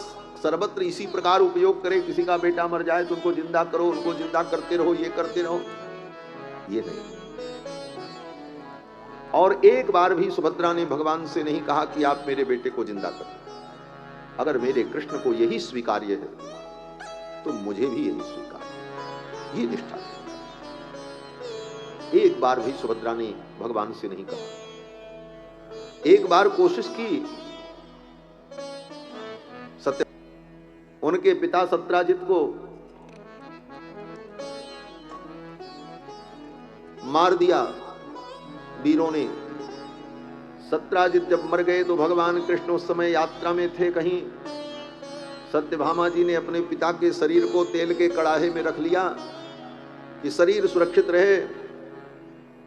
सर्वत्र इसी प्रकार उपयोग करे, किसी का बेटा मर जाए तो उनको जिंदा करो, उनको जिंदा करते रहो, ये करते रहो, ये नहीं। और एक बार भी सुभद्रा ने भगवान से नहीं कहा कि आप मेरे बेटे को जिंदा करो। अगर मेरे कृष्ण को यही स्वीकार्य है तो मुझे भी यही स्वीकार्य, ये निष्ठा। एक बार भी सुभद्रा ने भगवान से नहीं कहा। एक बार कोशिश की, सत्य उनके पिता सत्राजित को मार दिया वीरों ने। सत्राजित जब मर गए तो भगवान कृष्ण उस समय यात्रा में थे कहीं। सत्यभामा जी ने अपने पिता के शरीर को तेल के कड़ाहे में रख लिया कि शरीर सुरक्षित रहे।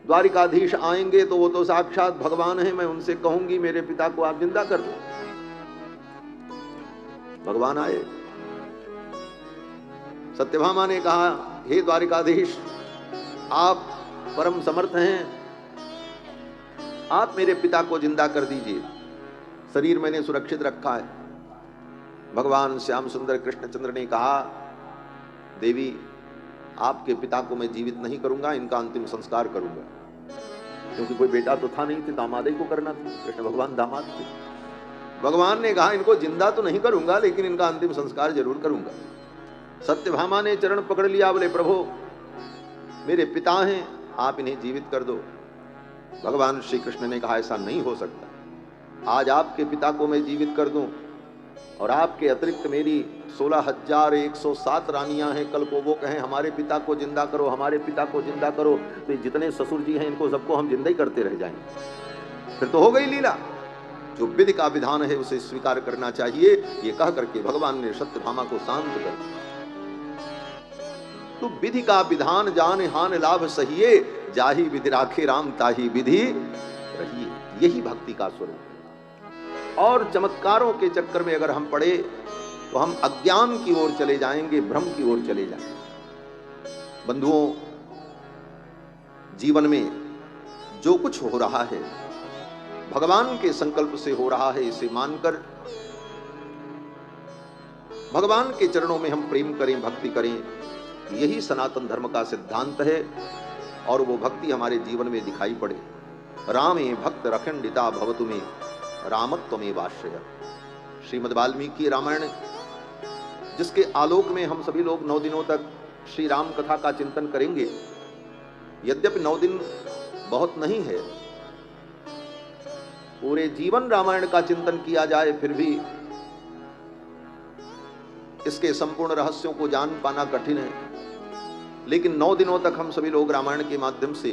द्वारिकाधीश आएंगे तो वो तो साक्षात भगवान है, मैं उनसे कहूंगी मेरे पिता को आप जिंदा कर दो। भगवान आए। सत्यभामा ने कहा, हे द्वारिकाधीश, आप परम समर्थ हैं, आप मेरे पिता को जिंदा कर दीजिए, शरीर मैंने सुरक्षित रखा है। भगवान श्याम सुंदर कृष्णचंद्र ने कहा, देवी, आपके पिता को मैं जीवित नहीं करूंगा, इनका अंतिम संस्कार करूंगा। क्योंकि कोई बेटा तो था नहीं, थे दामाद ही को करना था, कृष्ण भगवान दामाद थे। भगवान ने कहा, इनको जिंदा तो नहीं करूंगा, लेकिन इनका अंतिम संस्कार जरूर करूंगा। सत्यभामा ने चरण पकड़ लिया, बोले प्रभु मेरे पिता हैं, आप इन्हें जीवित कर दो। भगवान श्री कृष्ण ने कहा ऐसा नहीं हो सकता, आज आपके पिता को मैं जीवित कर दूं और आपके अतिरिक्त मेरी 16,107 रानियां हैं, कल को वो कहें हमारे पिता को जिंदा करो, हमारे पिता को जिंदा करो, तो जितने ससुर जी हैं इनको सबको हम जिंदा ही करते रह जाएंगे, फिर तो हो गई लीला। जो विधि का विधान है उसे स्वीकार करना चाहिए। ये कह करके भगवान ने सत्यभामा को शांत कर दिया। तो विधि का विधान जान हान लाभ सहिए, जाही विधि राखे राम ताही विधि रहिए। यही भक्ति का स्वरूप है। और चमत्कारों के चक्कर में अगर हम पड़े तो हम अज्ञान की ओर चले जाएंगे, भ्रम की ओर चले जाएंगे। बंधुओं, जीवन में जो कुछ हो रहा है भगवान के संकल्प से हो रहा है, इसे मानकर भगवान के चरणों में हम प्रेम करें, भक्ति करें, यही सनातन धर्म का सिद्धांत है। और वो भक्ति हमारे जीवन में दिखाई पड़े। रामे भक्त रखंडिता भवतु में रामत्वमेवाश्रय। श्रीमद् वाल्मीकि रामायण, जिसके आलोक में हम सभी लोग 9 दिनों तक श्री राम कथा का चिंतन करेंगे। यद्यपि 9 दिन बहुत नहीं है, पूरे जीवन रामायण का चिंतन किया जाए फिर भी इसके संपूर्ण रहस्यों को जान पाना कठिन है। लेकिन 9 दिनों तक हम सभी लोग रामायण के माध्यम से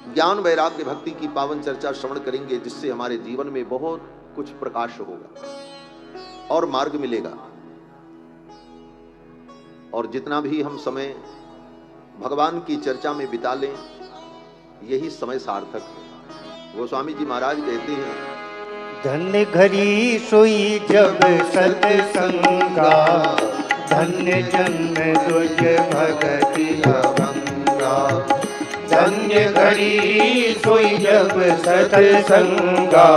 ज्ञान वैराग्य भक्ति की पावन चर्चा श्रवण करेंगे, जिससे हमारे जीवन में बहुत कुछ प्रकाश होगा और मार्ग मिलेगा। और जितना भी हम समय भगवान की चर्चा में बिता लें, यही समय सार्थक है। गोस्वामी जी महाराज कहते हैं, धन्य घड़ी सोई जब सत्संगा, धन्य जन्म तुझ भगति अभंगा। धन्य घड़ी सोई जब सत्संगा,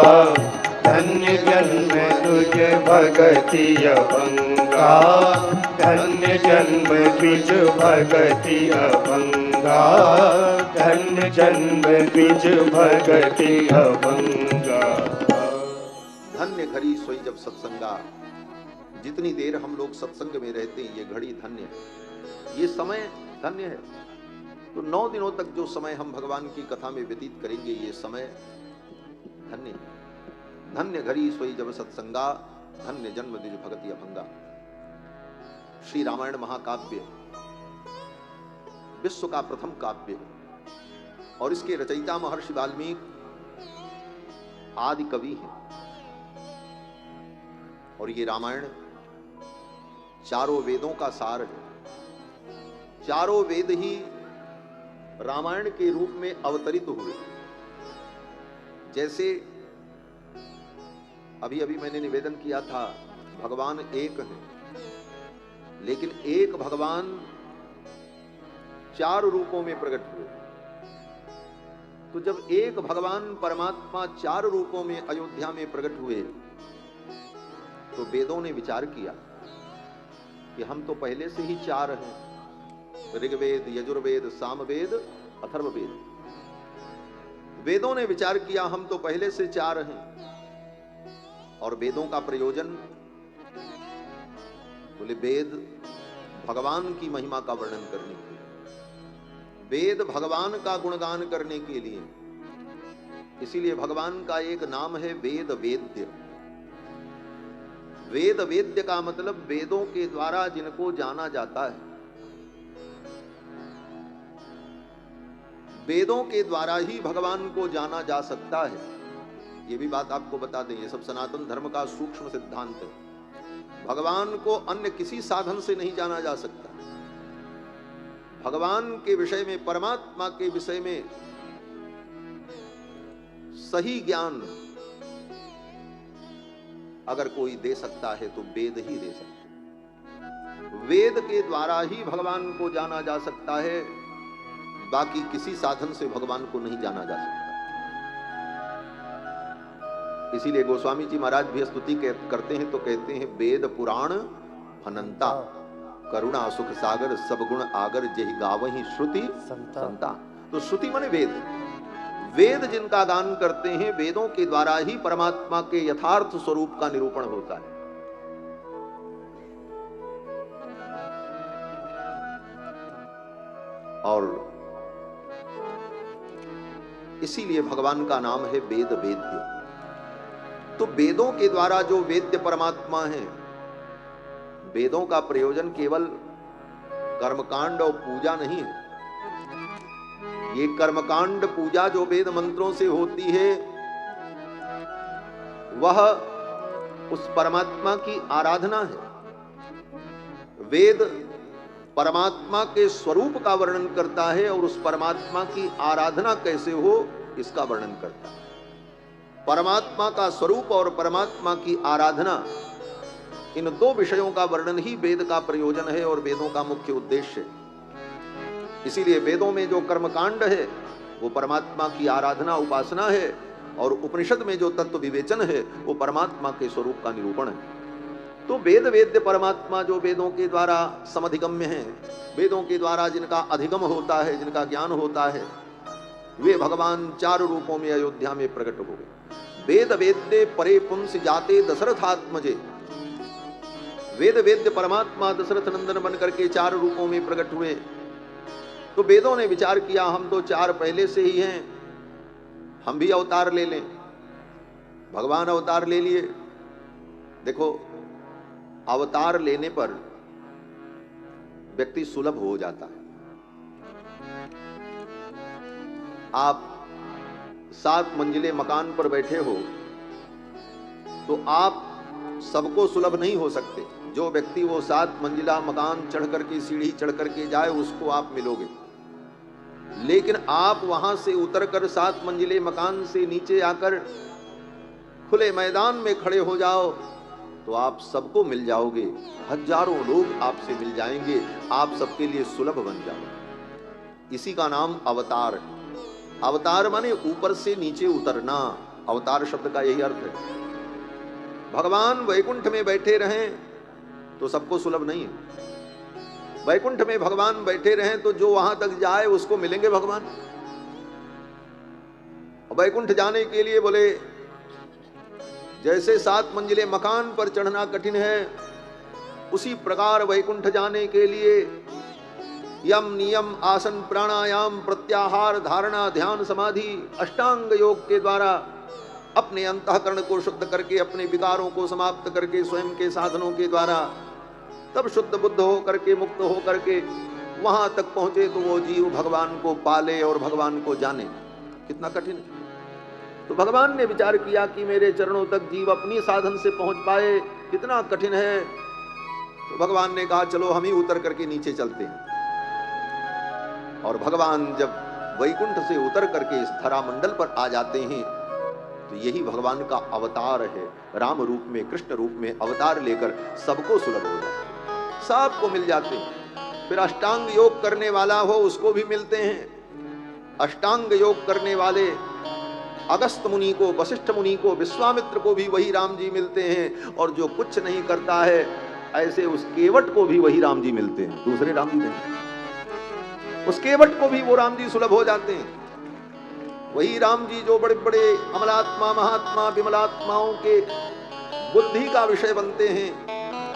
धन्य जन्म तुझ भगति अभंगा। धन्य जन्म तुझ भगति अभंगा, धन्य जन्म तुझ भगति अभंगा। धन्य घड़ी सोई जब सत्संगा। जितनी देर हम लोग सत्संग में रहते हैं, ये घड़ी धन्य है, ये समय धन्य है। तो 9 दिनों तक जो समय हम भगवान की कथा में व्यतीत करेंगे, ये समय धन्य है। धन्य घड़ी सोई जब सत्संगा, धन्य जन्म द्विज भगति अभंगा। श्री रामायण महाकाव्य विश्व का प्रथम काव्य और इसके रचयिता महर्षि वाल्मीकि आदि कवि हैं। और ये रामायण चारों वेदों का सार है। चारों वेद ही रामायण के रूप में अवतरित हुए। जैसे अभी अभी मैंने निवेदन किया था, भगवान एक है, लेकिन एक भगवान 4 रूपों में प्रकट हुए। तो जब एक भगवान परमात्मा 4 रूपों में अयोध्या में प्रकट हुए, तो वेदों ने विचार किया कि हम तो पहले से ही 4 हैं, ऋग्वेद, यजुर्वेद, सामवेद, अथर्ववेद। वेदों ने विचार किया हम तो पहले से 4 हैं। और वेदों का प्रयोजन, बोले वेद भगवान की महिमा का वर्णन करने के लिए, वेद भगवान का गुणगान करने के लिए। इसीलिए भगवान का एक नाम है वेद वेद्य। वेद वेद्य का मतलब वेदों के द्वारा जिनको जाना जाता है, वेदों के द्वारा ही भगवान को जाना जा सकता है। ये भी बात आपको बता दें, ये सब सनातन धर्म का सूक्ष्म सिद्धांत है। भगवान को अन्य किसी साधन से नहीं जाना जा सकता। भगवान के विषय में, परमात्मा के विषय में सही ज्ञान अगर कोई दे सकता है तो वेद ही दे सकता है। वेद के द्वारा ही भगवान को जाना जा सकता है, बाकी किसी साधन से भगवान को नहीं जाना जा सकता। इसीलिए गोस्वामी जी महाराज भी स्तुति करते हैं तो कहते हैं, वेद पुराण अनंता, करुणा सुख सागर, सब गुण आगर, जेहि गावहि श्रुति संता। तो श्रुति माने वेद। वेद जिनका गान करते हैं, वेदों के द्वारा ही परमात्मा के यथार्थ स्वरूप का निरूपण होता है। और इसीलिए भगवान का नाम है वेद वेद्य। तो वेदों के द्वारा जो वेद्य परमात्मा है, वेदों का प्रयोजन केवल कर्मकांड और पूजा नहीं है। ये कर्मकांड पूजा जो वेद मंत्रों से होती है, वह उस परमात्मा की आराधना है। वेद परमात्मा के स्वरूप का वर्णन करता है और उस परमात्मा की आराधना कैसे हो इसका वर्णन करता है। परमात्मा का स्वरूप और परमात्मा की आराधना, इन दो विषयों का वर्णन ही वेद का प्रयोजन है और वेदों का मुख्य उद्देश्य है। इसीलिए वेदों में जो कर्मकांड है वो परमात्मा की आराधना उपासना है, और उपनिषद में जो तत्व विवेचन है वो परमात्मा के स्वरूप का निरूपण है। तो वेद वेद्य परमात्मा जो वेदों के द्वारा समधिगम्य हैं, वेदों के द्वारा जिनका अधिगम होता है, जिनका ज्ञान होता है, वे भगवान 4 रूपों में अयोध्या में प्रकट हो गए। वेद वेद्य परे पुंस जाते दशरथात्मजे। वेद वेद्य परमात्मा दशरथ नंदन बन करके 4 रूपों में प्रकट हुए। तो वेदों ने विचार किया, हम तो 4 पहले से ही हैं, हम भी अवतार ले लें। भगवान अवतार ले लिए। देखो, अवतार लेने पर व्यक्ति सुलभ हो जाता है। आप 7 मंजिले मकान पर बैठे हो तो आप सबको सुलभ नहीं हो सकते। जो व्यक्ति वो 7 मंजिला मकान चढ़ करके, सीढ़ी चढ़ करके जाए, उसको आप मिलोगे। लेकिन आप वहां से उतरकर 7 मंजिले मकान से नीचे आकर खुले मैदान में खड़े हो जाओ तो आप सबको मिल जाओगे। हजारों लोग आपसे मिल जाएंगे, आप सबके लिए सुलभ बन जाओगे। इसी का नाम अवतार है। अवतार माने ऊपर से नीचे उतरना। अवतार शब्द का यही अर्थ है। भगवान वैकुंठ में बैठे रहें तो सबको सुलभ नहीं है। वैकुंठ में भगवान बैठे रहें तो जो वहां तक जाए उसको मिलेंगे भगवान। वैकुंठ जाने के लिए बोले, जैसे 7 मंजिले मकान पर चढ़ना कठिन है, उसी प्रकार वैकुंठ जाने के लिए यम नियम आसन प्राणायाम प्रत्याहार धारणा ध्यान समाधि अष्टांग योग के द्वारा अपने अंतःकरण को शुद्ध करके, अपने विकारों को समाप्त करके, स्वयं के साधनों के द्वारा तब शुद्ध बुद्ध हो करके, मुक्त हो करके वहां तक पहुंचे तो वो जीव भगवान को पाले और भगवान को जाने। कितना कठिन है। तो भगवान ने विचार किया कि मेरे चरणों तक जीव अपनी साधन से पहुंच पाए, कितना कठिन है। तो भगवान ने कहा चलो हम ही उतर करके नीचे चलते हैं। और भगवान जब वैकुंठ से उतर करके इस धरा मंडल पर आ जाते हैं तो यही भगवान का अवतार है। राम रूप में, कृष्ण रूप में अवतार लेकर सबको सुलभ हो जाते, सबको मिल जाते हैं। फिर अष्टांग योग करने वाला हो उसको भी मिलते हैं। अष्टांग योग करने वाले अगस्त मुनि को, वशिष्ठ मुनि को, विश्वामित्र को भी वही राम जी मिलते हैं। और जो कुछ नहीं करता है ऐसे उस केवट को भी वही राम जी मिलते हैं, दूसरे राम जी नहीं। उस केवट को भी वो राम जी सुलभ हो जाते हैं। वही राम जी जो बड़े बड़े अमलात्मा महात्मा विमलात्माओं के बुद्धि का विषय बनते हैं,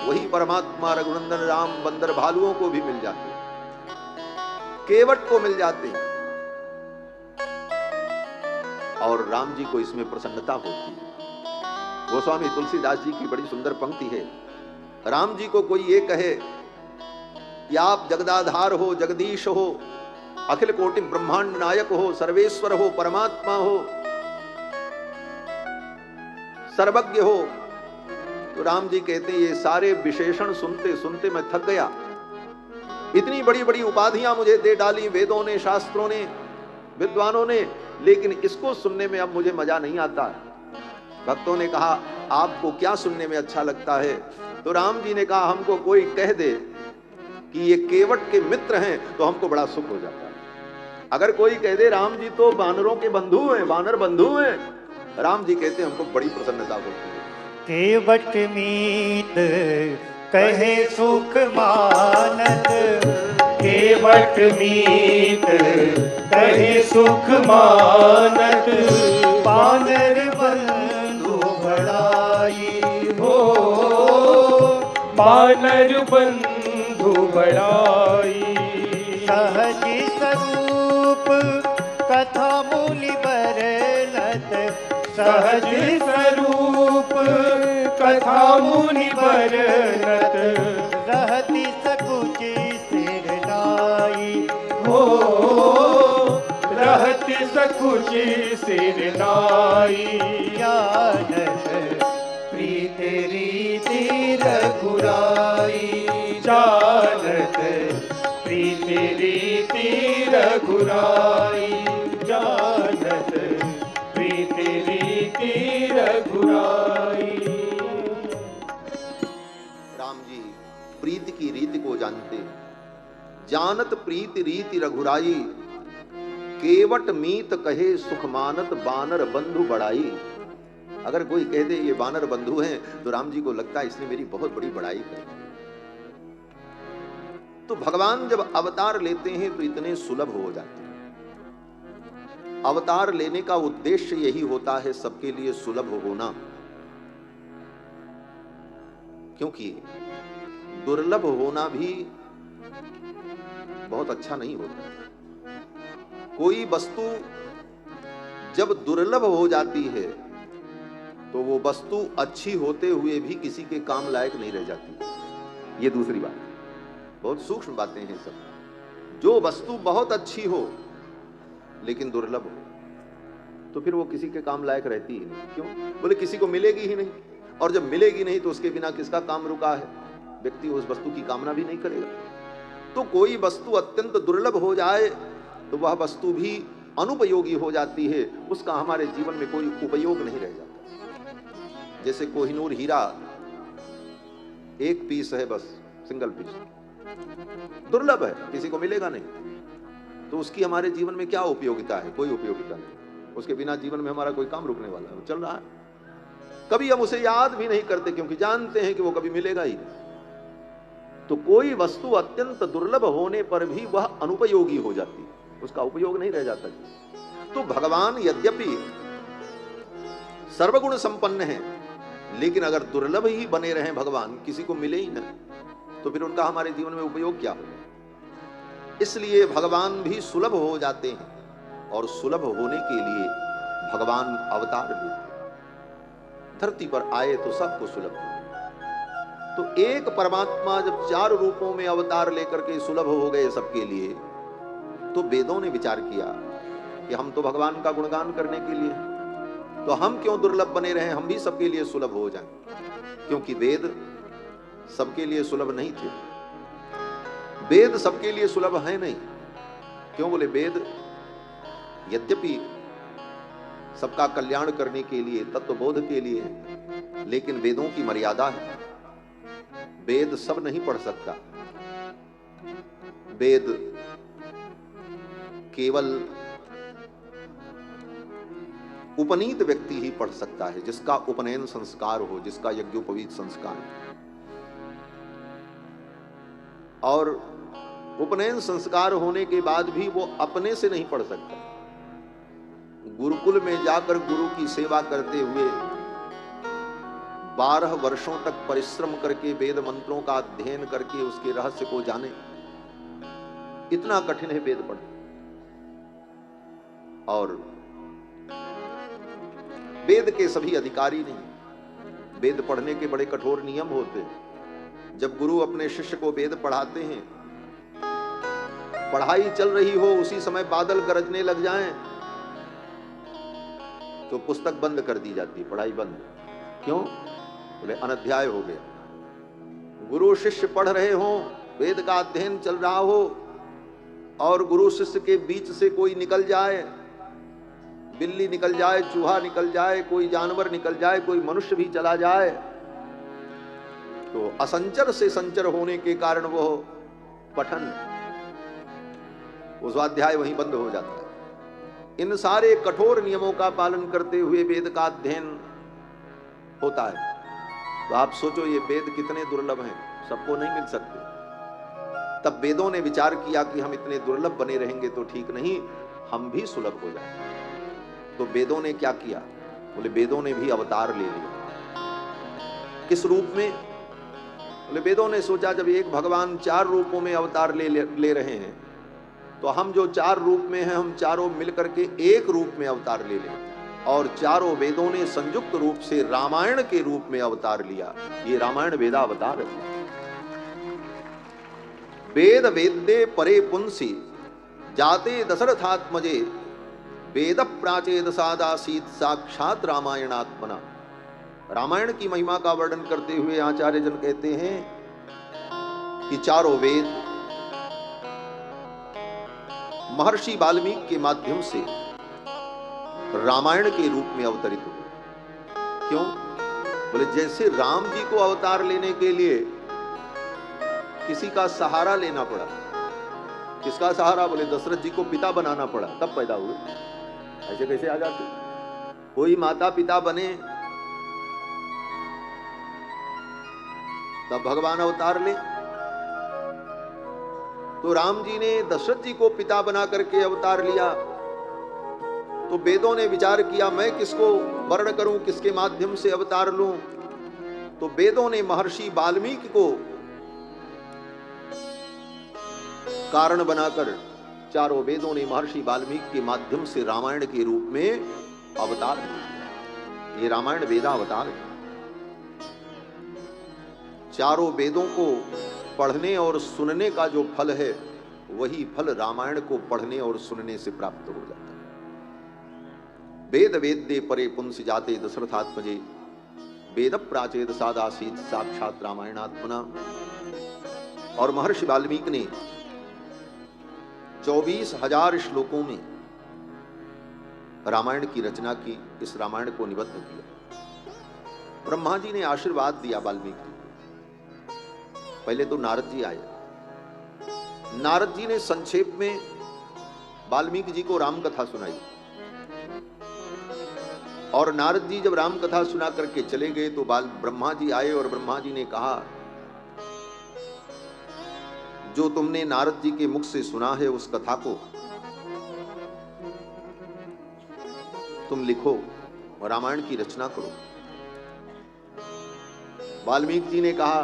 वही परमात्मा रघुनंदन राम बंदर भालुओं को भी मिल जाते हैं, केवट को मिल जाते हैं। और राम जी को इसमें प्रसन्नता होती है। गोस्वामी तुलसीदास जी की बड़ी सुंदर पंक्ति है। राम जी को कोई ये कहे कि आप जगदाधार हो, जगदीश हो, अखिल कोटि ब्रह्मांड नायक हो, सर्वेश्वर हो, परमात्मा हो, सर्वज्ञ हो, तो राम जी कहते हैं ये सारे विशेषण सुनते सुनते मैं थक गया। इतनी बड़ी बड़ी उपाधियां मुझे दे डाली वेदों ने, शास्त्रों ने, विद्वानों ने, लेकिन इसको सुनने में अब मुझे मजा नहीं आता। भक्तों ने कहा आपको क्या सुनने में अच्छा लगता है? तो राम जी ने कहा हमको कोई कह दे कि ये केवट के मित्र हैं तो हमको बड़ा सुख हो जाता है। अगर कोई कह दे राम जी तो वानरों के बंधु हैं, वानर बंधु हैं, राम जी कहते हैं हमको बड़ी प्रसन्नता होती है। केवट मीत कहे सुख मानत, केवट मीत कहे सुख मानत, वानर बंधु बड़ाई हो, वानर बंधु बड़ाई। सहज स्वरूप कथा मूलि सहज स्वरूप कथा मुनि बरनत रहति सकुचि सिर नाई हो रहति सकुचि सिर नाई जानत प्रीत रीति रघुराई जानत प्रीत रीति रघुराई जानत प्रीत रीति रघुराई। राम जी प्रीति की रीति को जानते, जानत प्रीति रीति रघुराई, केवट मीत कहे सुख मानत बानर बंधु बड़ाई। अगर कोई कह दे ये बानर बंधु हैं तो राम जी को लगता है इसने मेरी बहुत बड़ी बड़ाई की। तो भगवान जब अवतार लेते हैं तो इतने सुलभ हो जाते हैं। अवतार लेने का उद्देश्य यही होता है सबके लिए सुलभ होना, क्योंकि दुर्लभ होना भी बहुत अच्छा नहीं होता। कोई वस्तु जब दुर्लभ हो जाती है तो वो वस्तु अच्छी होते हुए भी किसी के काम लायक नहीं रह जाती। ये दूसरी बात, बहुत सूक्ष्म बातें हैं सब। जो वस्तु बहुत अच्छी हो लेकिन दुर्लभ हो तो फिर वो किसी के काम लायक रहती ही नहीं। क्यों? बोले किसी को मिलेगी ही नहीं, और जब मिलेगी नहीं तो उसके बिना किसका काम रुका है? व्यक्ति उस वस्तु की कामना भी नहीं करेगा। तो कोई वस्तु अत्यंत दुर्लभ हो जाए तो वह वस्तु भी अनुपयोगी हो जाती है, उसका हमारे जीवन में कोई उपयोग नहीं रह जाता। जैसे कोहिनूर हीरा एक पीस है, बस सिंगल पीस, दुर्लभ है, किसी को मिलेगा नहीं, तो उसकी हमारे जीवन में क्या उपयोगिता है? कोई उपयोगिता नहीं। उसके बिना जीवन में हमारा कोई काम रुकने वाला है? चल रहा है। कभी हम उसे याद भी नहीं करते क्योंकि जानते हैं कि वो कभी मिलेगा ही नहीं। तो कोई वस्तु अत्यंत दुर्लभ होने पर भी वह अनुपयोगी हो जाती है, उसका उपयोग नहीं रह जाता। तो भगवान यद्यपि सर्वगुण संपन्न है, लेकिन अगर दुर्लभ ही बने रहे भगवान, किसी को मिले ही न, तो फिर उनका हमारे जीवन में उपयोग क्या होगा? इसलिए भगवान भी सुलभ हो जाते हैं, और सुलभ होने के लिए भगवान अवतार लेते हैं। धरती पर आए तो सबको सुलभ हो। तो एक परमात्मा जब चार रूपों में अवतार लेकर के सुलभ हो गए सबके लिए, तो वेदों ने विचार किया कि हम तो भगवान का गुणगान करने के लिए, तो हम क्यों दुर्लभ बने रहे, हम भी सबके लिए सुलभ हो जाएं। क्योंकि वेद सबके लिए सुलभ नहीं थे। वेद सबके लिए सुलभ है नहीं। क्यों? बोले वेद यद्यपि सबका कल्याण करने के लिए, तत्वबोध के लिए है, लेकिन वेदों की मर्यादा है। वेद सब नहीं पढ़ सकता। वेद केवल उपनीत व्यक्ति ही पढ़ सकता है, जिसका उपनयन संस्कार हो, जिसका यज्ञोपवीत संस्कार हो। और उपनयन संस्कार होने के बाद भी वो अपने से नहीं पढ़ सकता। गुरुकुल में जाकर गुरु की सेवा करते हुए 12 वर्षों तक परिश्रम करके वेद मंत्रों का अध्ययन करके उसके रहस्य को जाने, इतना कठिन है वेद पढ़ना। और वेद के सभी अधिकारी नहीं। वेद पढ़ने के बड़े कठोर नियम होते हैं। जब गुरु अपने शिष्य को वेद पढ़ाते हैं, पढ़ाई चल रही हो, उसी समय बादल गरजने लग जाएं, तो पुस्तक बंद कर दी जाती है, पढ़ाई बंद। क्यों? बोले अनध्याय हो गया। गुरु शिष्य पढ़ रहे हो, वेद का अध्ययन चल रहा हो, और गुरु शिष्य के बीच से कोई निकल जाए, बिल्ली निकल जाए, चूहा निकल जाए, कोई जानवर निकल जाए, कोई मनुष्य भी चला जाए, तो असंचर से संचर होने के कारण वो पठन, वो स्वाध्याय वहीं बंद हो जाता है। इन सारे कठोर नियमों का पालन करते हुए वेद का अध्ययन होता है। तो आप सोचो ये वेद कितने दुर्लभ हैं, सबको नहीं मिल सकते। तब वेदों ने विचार किया कि हम इतने दुर्लभ बने रहेंगे तो ठीक नहीं, हम भी सुलभ हो जाएंगे। तो वेदों ने क्या किया? बोले वेदों ने भी अवतार ले लिया। किस रूप में? बोले वेदों ने सोचा जब एक भगवान 4 रूपों में अवतार ले रहे हैं, तो हम जो 4 रूप में हैं, हम चारों मिलकर के एक रूप में अवतार ले लें। और चारों वेदों ने संयुक्त रूप से रामायण के रूप में अवतार लिया। ये रामायण वेदावतार है। वेद वेद्ये परे पुंसी जाते दशरथात्मजे वेद प्राचेद सादासीत साक्षात रामायणात्मना। रामायण की महिमा का वर्णन करते हुए आचार्य जन कहते हैं कि चारों वेद महर्षि वाल्मीकि के माध्यम से रामायण के रूप में अवतरित हुए। क्यों? बोले जैसे राम जी को अवतार लेने के लिए किसी का सहारा लेना पड़ा। किसका सहारा? बोले दशरथ जी को पिता बनाना पड़ा, तब पैदा हुए। ऐसे कैसे आ जाते? कोई माता पिता बने तब भगवान अवतार ले। तो राम जी ने दशरथ जी को पिता बना करके अवतार लिया। तो वेदों ने विचार किया मैं किसको वर्ण करूं, किसके माध्यम से अवतार लूं। तो वेदों ने महर्षि वाल्मीकि को कारण बनाकर, चारों वेदों ने महर्षि वाल्मीकि के माध्यम से रामायण के रूप में अवतार लिया। ये रामायण वेदावतार है। चारों वेदों को पढ़ने और सुनने का जो फल है, वही फल रामायण को पढ़ने और सुनने से प्राप्त हो जाता है। वेद वेद्ये परे पुंस जाते दशरथात्मजे वेद प्राचेद सादासीत साक्षात रामायणात्मना। और महर्षि वाल्मीकि ने 24,000 श्लोकों में रामायण की रचना की, इस रामायण को निबद्ध किया। ब्रह्मा जी ने आशीर्वाद दिया वाल्मीकि। पहले तो नारद जी आए। नारद जी ने संक्षेप में वाल्मीकि जी को राम कथा सुनाई। और नारद जी जब राम कथा सुना करके चले गए तो ब्रह्मा जी आए और ब्रह्मा जी ने कहा जो तुमने नारद जी के मुख से सुना है उस कथा को तुम लिखो और रामायण की रचना करो। वाल्मीकि जी ने कहा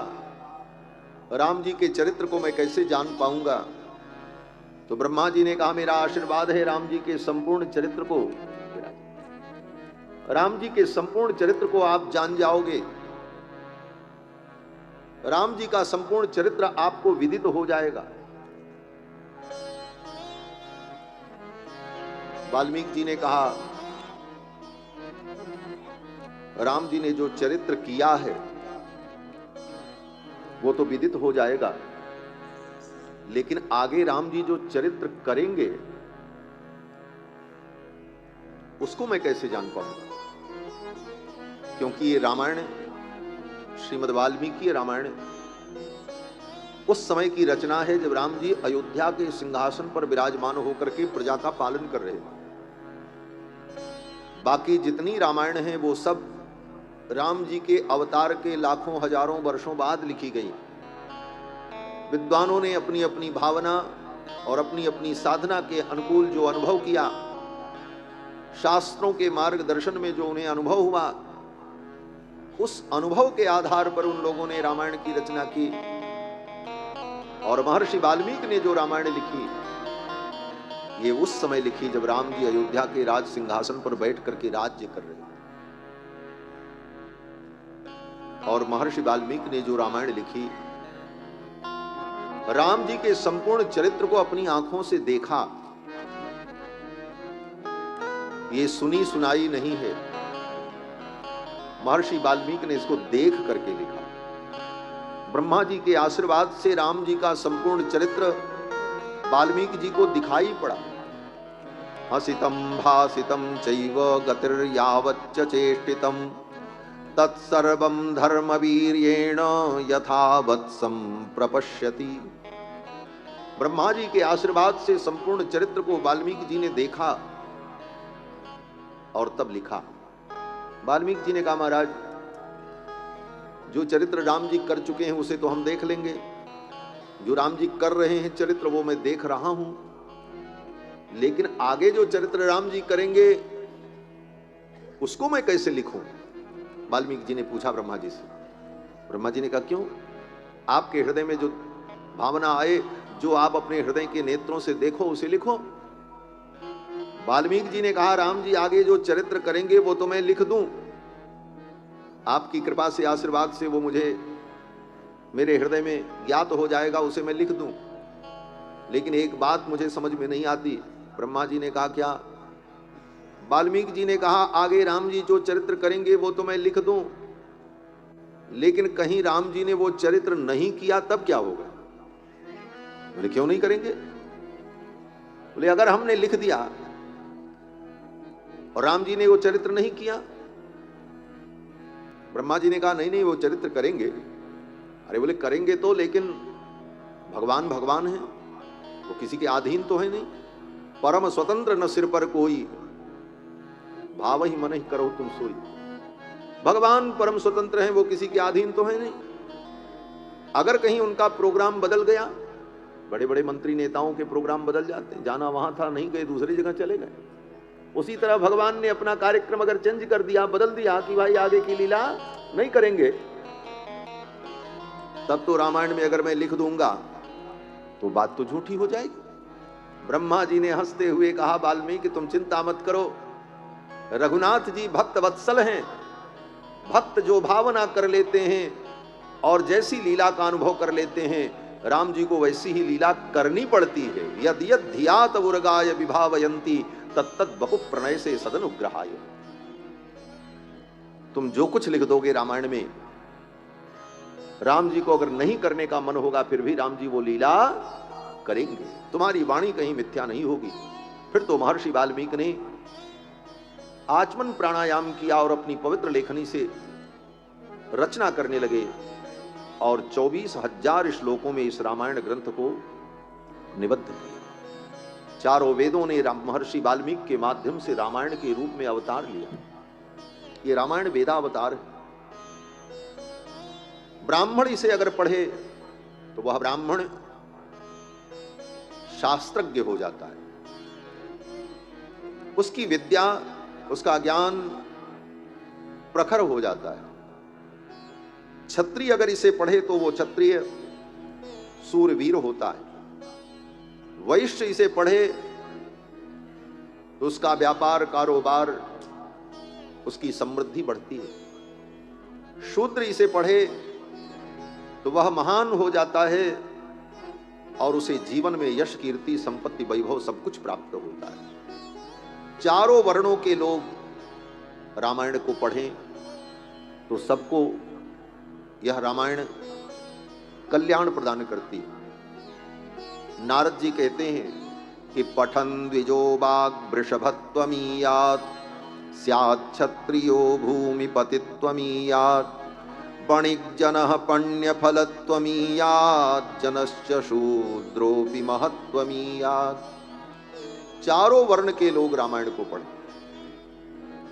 राम जी के चरित्र को मैं कैसे जान पाऊंगा? तो ब्रह्मा जी ने कहा मेरा आशीर्वाद है राम जी के संपूर्ण चरित्र को, राम जी के संपूर्ण चरित्र को आप जान जाओगे। राम जी का संपूर्ण चरित्र आपको विदित हो जाएगा। वाल्मीकि जी ने कहा राम जी ने जो चरित्र किया है वो तो विदित हो जाएगा, लेकिन आगे राम जी जो चरित्र करेंगे उसको मैं कैसे जान पाऊंगा? क्योंकि ये रामायण, श्रीमद् वाल्मीकि रामायण उस समय की रचना है जब राम जी अयोध्या के सिंहासन पर विराजमान होकर के प्रजा का पालन कर रहे हैं। बाकी जितनी रामायण है वो सब राम जी के अवतार के लाखों हजारों वर्षों बाद लिखी गई। विद्वानों ने अपनी अपनी भावना और अपनी अपनी साधना के अनुकूल जो अनुभव किया, शास्त्रों के मार्गदर्शन में जो उन्हें अनुभव हुआ, उस अनुभव के आधार पर उन लोगों ने रामायण की रचना की। और महर्षि वाल्मीकि ने जो रामायण लिखी, ये उस समय लिखी जब राम जी अयोध्या के राज सिंहासन पर बैठ करके राज्य कर रहे थे। और महर्षि वाल्मीकि ने जो रामायण लिखी, राम जी के संपूर्ण चरित्र को अपनी आंखों से देखा। ये सुनी सुनाई नहीं है, महर्षि वाल्मीकि ने इसको देख करके लिखा। ब्रह्मा जी के आशीर्वाद से राम जी का संपूर्ण चरित्र वाल्मीकि जी को दिखाई पड़ा। हसितम भासितम चैव गतिर्यावच्च चेष्टितम तत्सर्वं धर्मवीर्येण यथावत्सं प्रपश्यति। ब्रह्मा जी के आशीर्वाद से संपूर्ण चरित्र को वाल्मीकि जी ने देखा और तब लिखा। वाल्मीकि जी ने कहा महाराज जो चरित्र राम जी कर चुके हैं उसे तो हम देख लेंगे, जो राम जी कर रहे हैं चरित्र वो मैं देख रहा हूं, लेकिन आगे जो चरित्र राम जी करेंगे उसको मैं कैसे लिखूं? वाल्मीकि जी ने पूछा ब्रह्मा जी से। ब्रह्मा जी ने कहा क्यों? आपके हृदय में जो भावना आए, जो आप अपने हृदय के नेत्रों से देखो उसे लिखो। वाल्मीकि जी ने कहा राम जी आगे जो चरित्र करेंगे वो तो मैं लिख दूं, आपकी कृपा से आशीर्वाद से वो मुझे मेरे हृदय में ज्ञात हो जाएगा, उसे मैं लिख दूं। लेकिन एक बात मुझे समझ में नहीं आती। ब्रह्मा जी ने कहा क्या? वाल्मीकि जी ने कहा आगे राम जी जो चरित्र करेंगे वो तो मैं लिख दूं, लेकिन कहीं राम जी ने वो चरित्र नहीं किया तब क्या होगा? बोले क्यों नहीं करेंगे? बोले अगर हमने लिख दिया और राम जी ने वो चरित्र नहीं किया। ब्रह्मा जी ने कहा नहीं नहीं वो चरित्र करेंगे। अरे बोले करेंगे तो, लेकिन भगवान भगवान है, वो किसी के अधीन तो है नहीं। परम स्वतंत्र न सिर पर कोई, भाव ही मन ही करो तुम सोई। भगवान परम स्वतंत्र हैं, वो किसी के अधीन तो है नहीं। अगर कहीं उनका प्रोग्राम बदल गया, बड़े बड़े मंत्री नेताओं के प्रोग्राम बदल जाते हैं, जाना वहां था नहीं गए दूसरी जगह चले गए। उसी तरह भगवान ने अपना कार्यक्रम अगर चेंज कर दिया, बदल दिया कि भाई आगे की लीला नहीं करेंगे, तब तो रामायण में अगर मैं लिख दूंगा तो बात तो झूठी हो जाएगी। ब्रह्मा जी ने हंसते हुए कहा वाल्मीकि तुम चिंता मत करो, रघुनाथ जी भक्त वत्सल हैं। भक्त जो भावना कर लेते हैं और जैसी लीला का अनुभव कर लेते हैं, राम जी को वैसी ही लीला करनी पड़ती है। यद यद धियात उर्गाय विभावयंती तत्तत् बहु प्रणय से सदनुग्रहाय। तुम जो कुछ लिख दोगे रामायण में, राम जी को अगर नहीं करने का मन होगा फिर भी राम जी वो लीला करेंगे। तुम्हारी वाणी कहीं मिथ्या नहीं होगी। फिर तो महर्षि वाल्मीकि ने आचमन प्राणायाम किया और अपनी पवित्र लेखनी से रचना करने लगे और 24,000 श्लोकों में इस रामायण ग्रंथ को निबद्ध किया। चारों वेदों ने महर्षि वाल्मीकि के माध्यम से रामायण के रूप में अवतार लिया। ये रामायण वेदावतार है। ब्राह्मण इसे अगर पढ़े तो वह ब्राह्मण शास्त्रज्ञ हो जाता है। उसकी विद्या, उसका ज्ञान प्रखर हो जाता है। क्षत्रिय अगर इसे पढ़े तो वो क्षत्रिय सूरवीर होता है। वैश्य इसे पढ़े तो उसका व्यापार कारोबार, उसकी समृद्धि बढ़ती है। शूद्र इसे पढ़े तो वह महान हो जाता है और उसे जीवन में यश कीर्ति संपत्ति वैभव सब कुछ प्राप्त होता है। चारों वर्णों के लोग रामायण को पढ़ें तो सबको यह रामायण कल्याण प्रदान करती है। नारद जी कहते हैं कि पठन द्विजो बाग वृषभत्वमीयात् स्यात् क्षत्रियो भूमिपतित्वमीयात् वणिज्जनः पण्यफलत्वमीयात् जनश्च शूद्रोऽपि महत्वमीयात्। चारों वर्ण के लोग रामायण को पढ़े,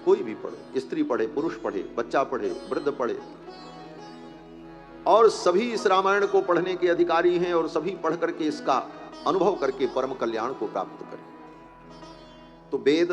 कोई भी पढ़े, स्त्री पढ़े, पुरुष पढ़े, बच्चा पढ़े, वृद्ध पढ़े, और सभी इस रामायण को पढ़ने के अधिकारी हैं और सभी पढ़ करके इसका अनुभव करके परम कल्याण को प्राप्त करें। तो वेद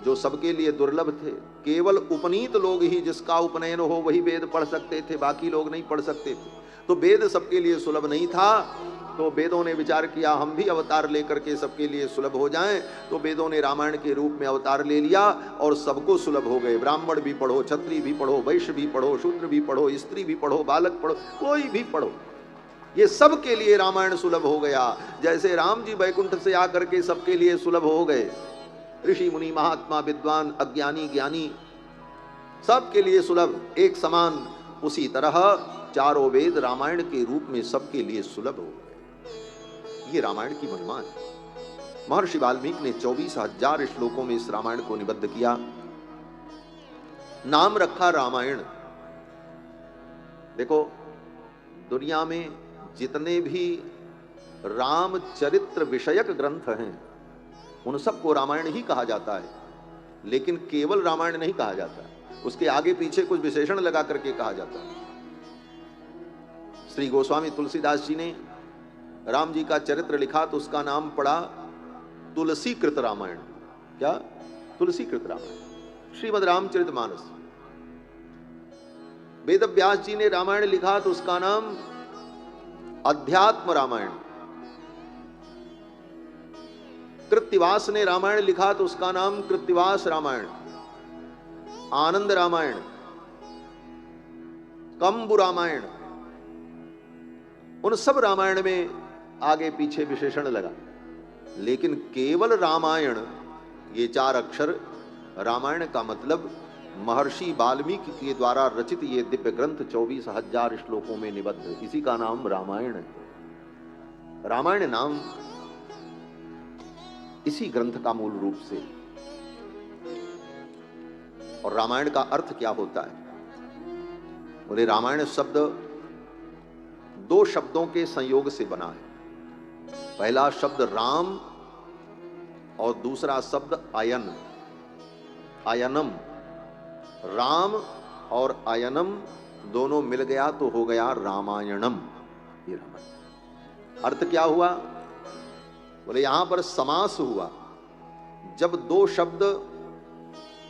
जो सबके लिए दुर्लभ थे, केवल उपनीत लोग ही जिसका उपनयन हो वही वेद पढ़ सकते थे, बाकी लोग नहीं पढ़ सकते थे। तो वेद सबके लिए सुलभ नहीं था। तो वेदों ने विचार किया हम भी अवतार लेकर के सबके लिए सुलभ हो जाएं। तो वेदों ने रामायण के रूप में अवतार ले लिया और सबको सुलभ हो गए। ब्राह्मण भी पढ़ो, क्षत्रिय भी पढ़ो, वैश्य भी पढ़ो, शूद्र भी पढ़ो, स्त्री भी पढ़ो, बालक पढ़ो, कोई भी पढ़ो, ये सबके लिए रामायण सुलभ हो गया। जैसे राम जी वैकुंठ से आकर के सबके लिए सुलभ हो गए, ऋषि मुनि महात्मा विद्वान अज्ञानी ज्ञानी सबके लिए सुलभ एक समान, उसी तरह चारों वेद रामायण के रूप में सबके लिए सुलभ हो गए। ये रामायण की महिमा है। महर्षि वाल्मीकि ने 24,000 श्लोकों में इस रामायण को निबद्ध किया। नाम रखा रामायण। देखो दुनिया में जितने भी रामचरित्र विषयक ग्रंथ हैं उन सबको रामायण ही कहा जाता है, लेकिन केवल रामायण नहीं कहा जाता, उसके आगे पीछे कुछ विशेषण लगा करके कहा जाता है। श्री गोस्वामी तुलसीदास जी ने राम जी का चरित्र लिखा तो उसका नाम पड़ा तुलसीकृत रामायण। क्या? तुलसीकृत रामायण, श्रीमद् रामचरितमानस। वेद व्यास जी ने रामायण लिखा तो उसका नाम अध्यात्म रामायण। कृत्तिवास ने रामायण लिखा तो उसका नाम कृत्तिवास रामायण, आनंद रामायण, कंबु रामायण, उन सब रामायण में आगे पीछे विशेषण लगा। लेकिन केवल रामायण, ये 4 अक्षर रामायण का मतलब महर्षि वाल्मीकि के द्वारा रचित ये दिव्य ग्रंथ 24,000 श्लोकों में निबद्ध, इसी का नाम रामायण है। रामायण नाम इसी ग्रंथ का मूल रूप से। और रामायण का अर्थ क्या होता है? बोले रामायण शब्द 2 शब्दों के संयोग से बना है। पहला शब्द राम और दूसरा शब्द अयन, अयनम। राम और अयनम दोनों मिल गया तो हो गया रामायणम। ये रामायण अर्थ क्या हुआ? बोले यहां पर समास हुआ। जब 2 शब्द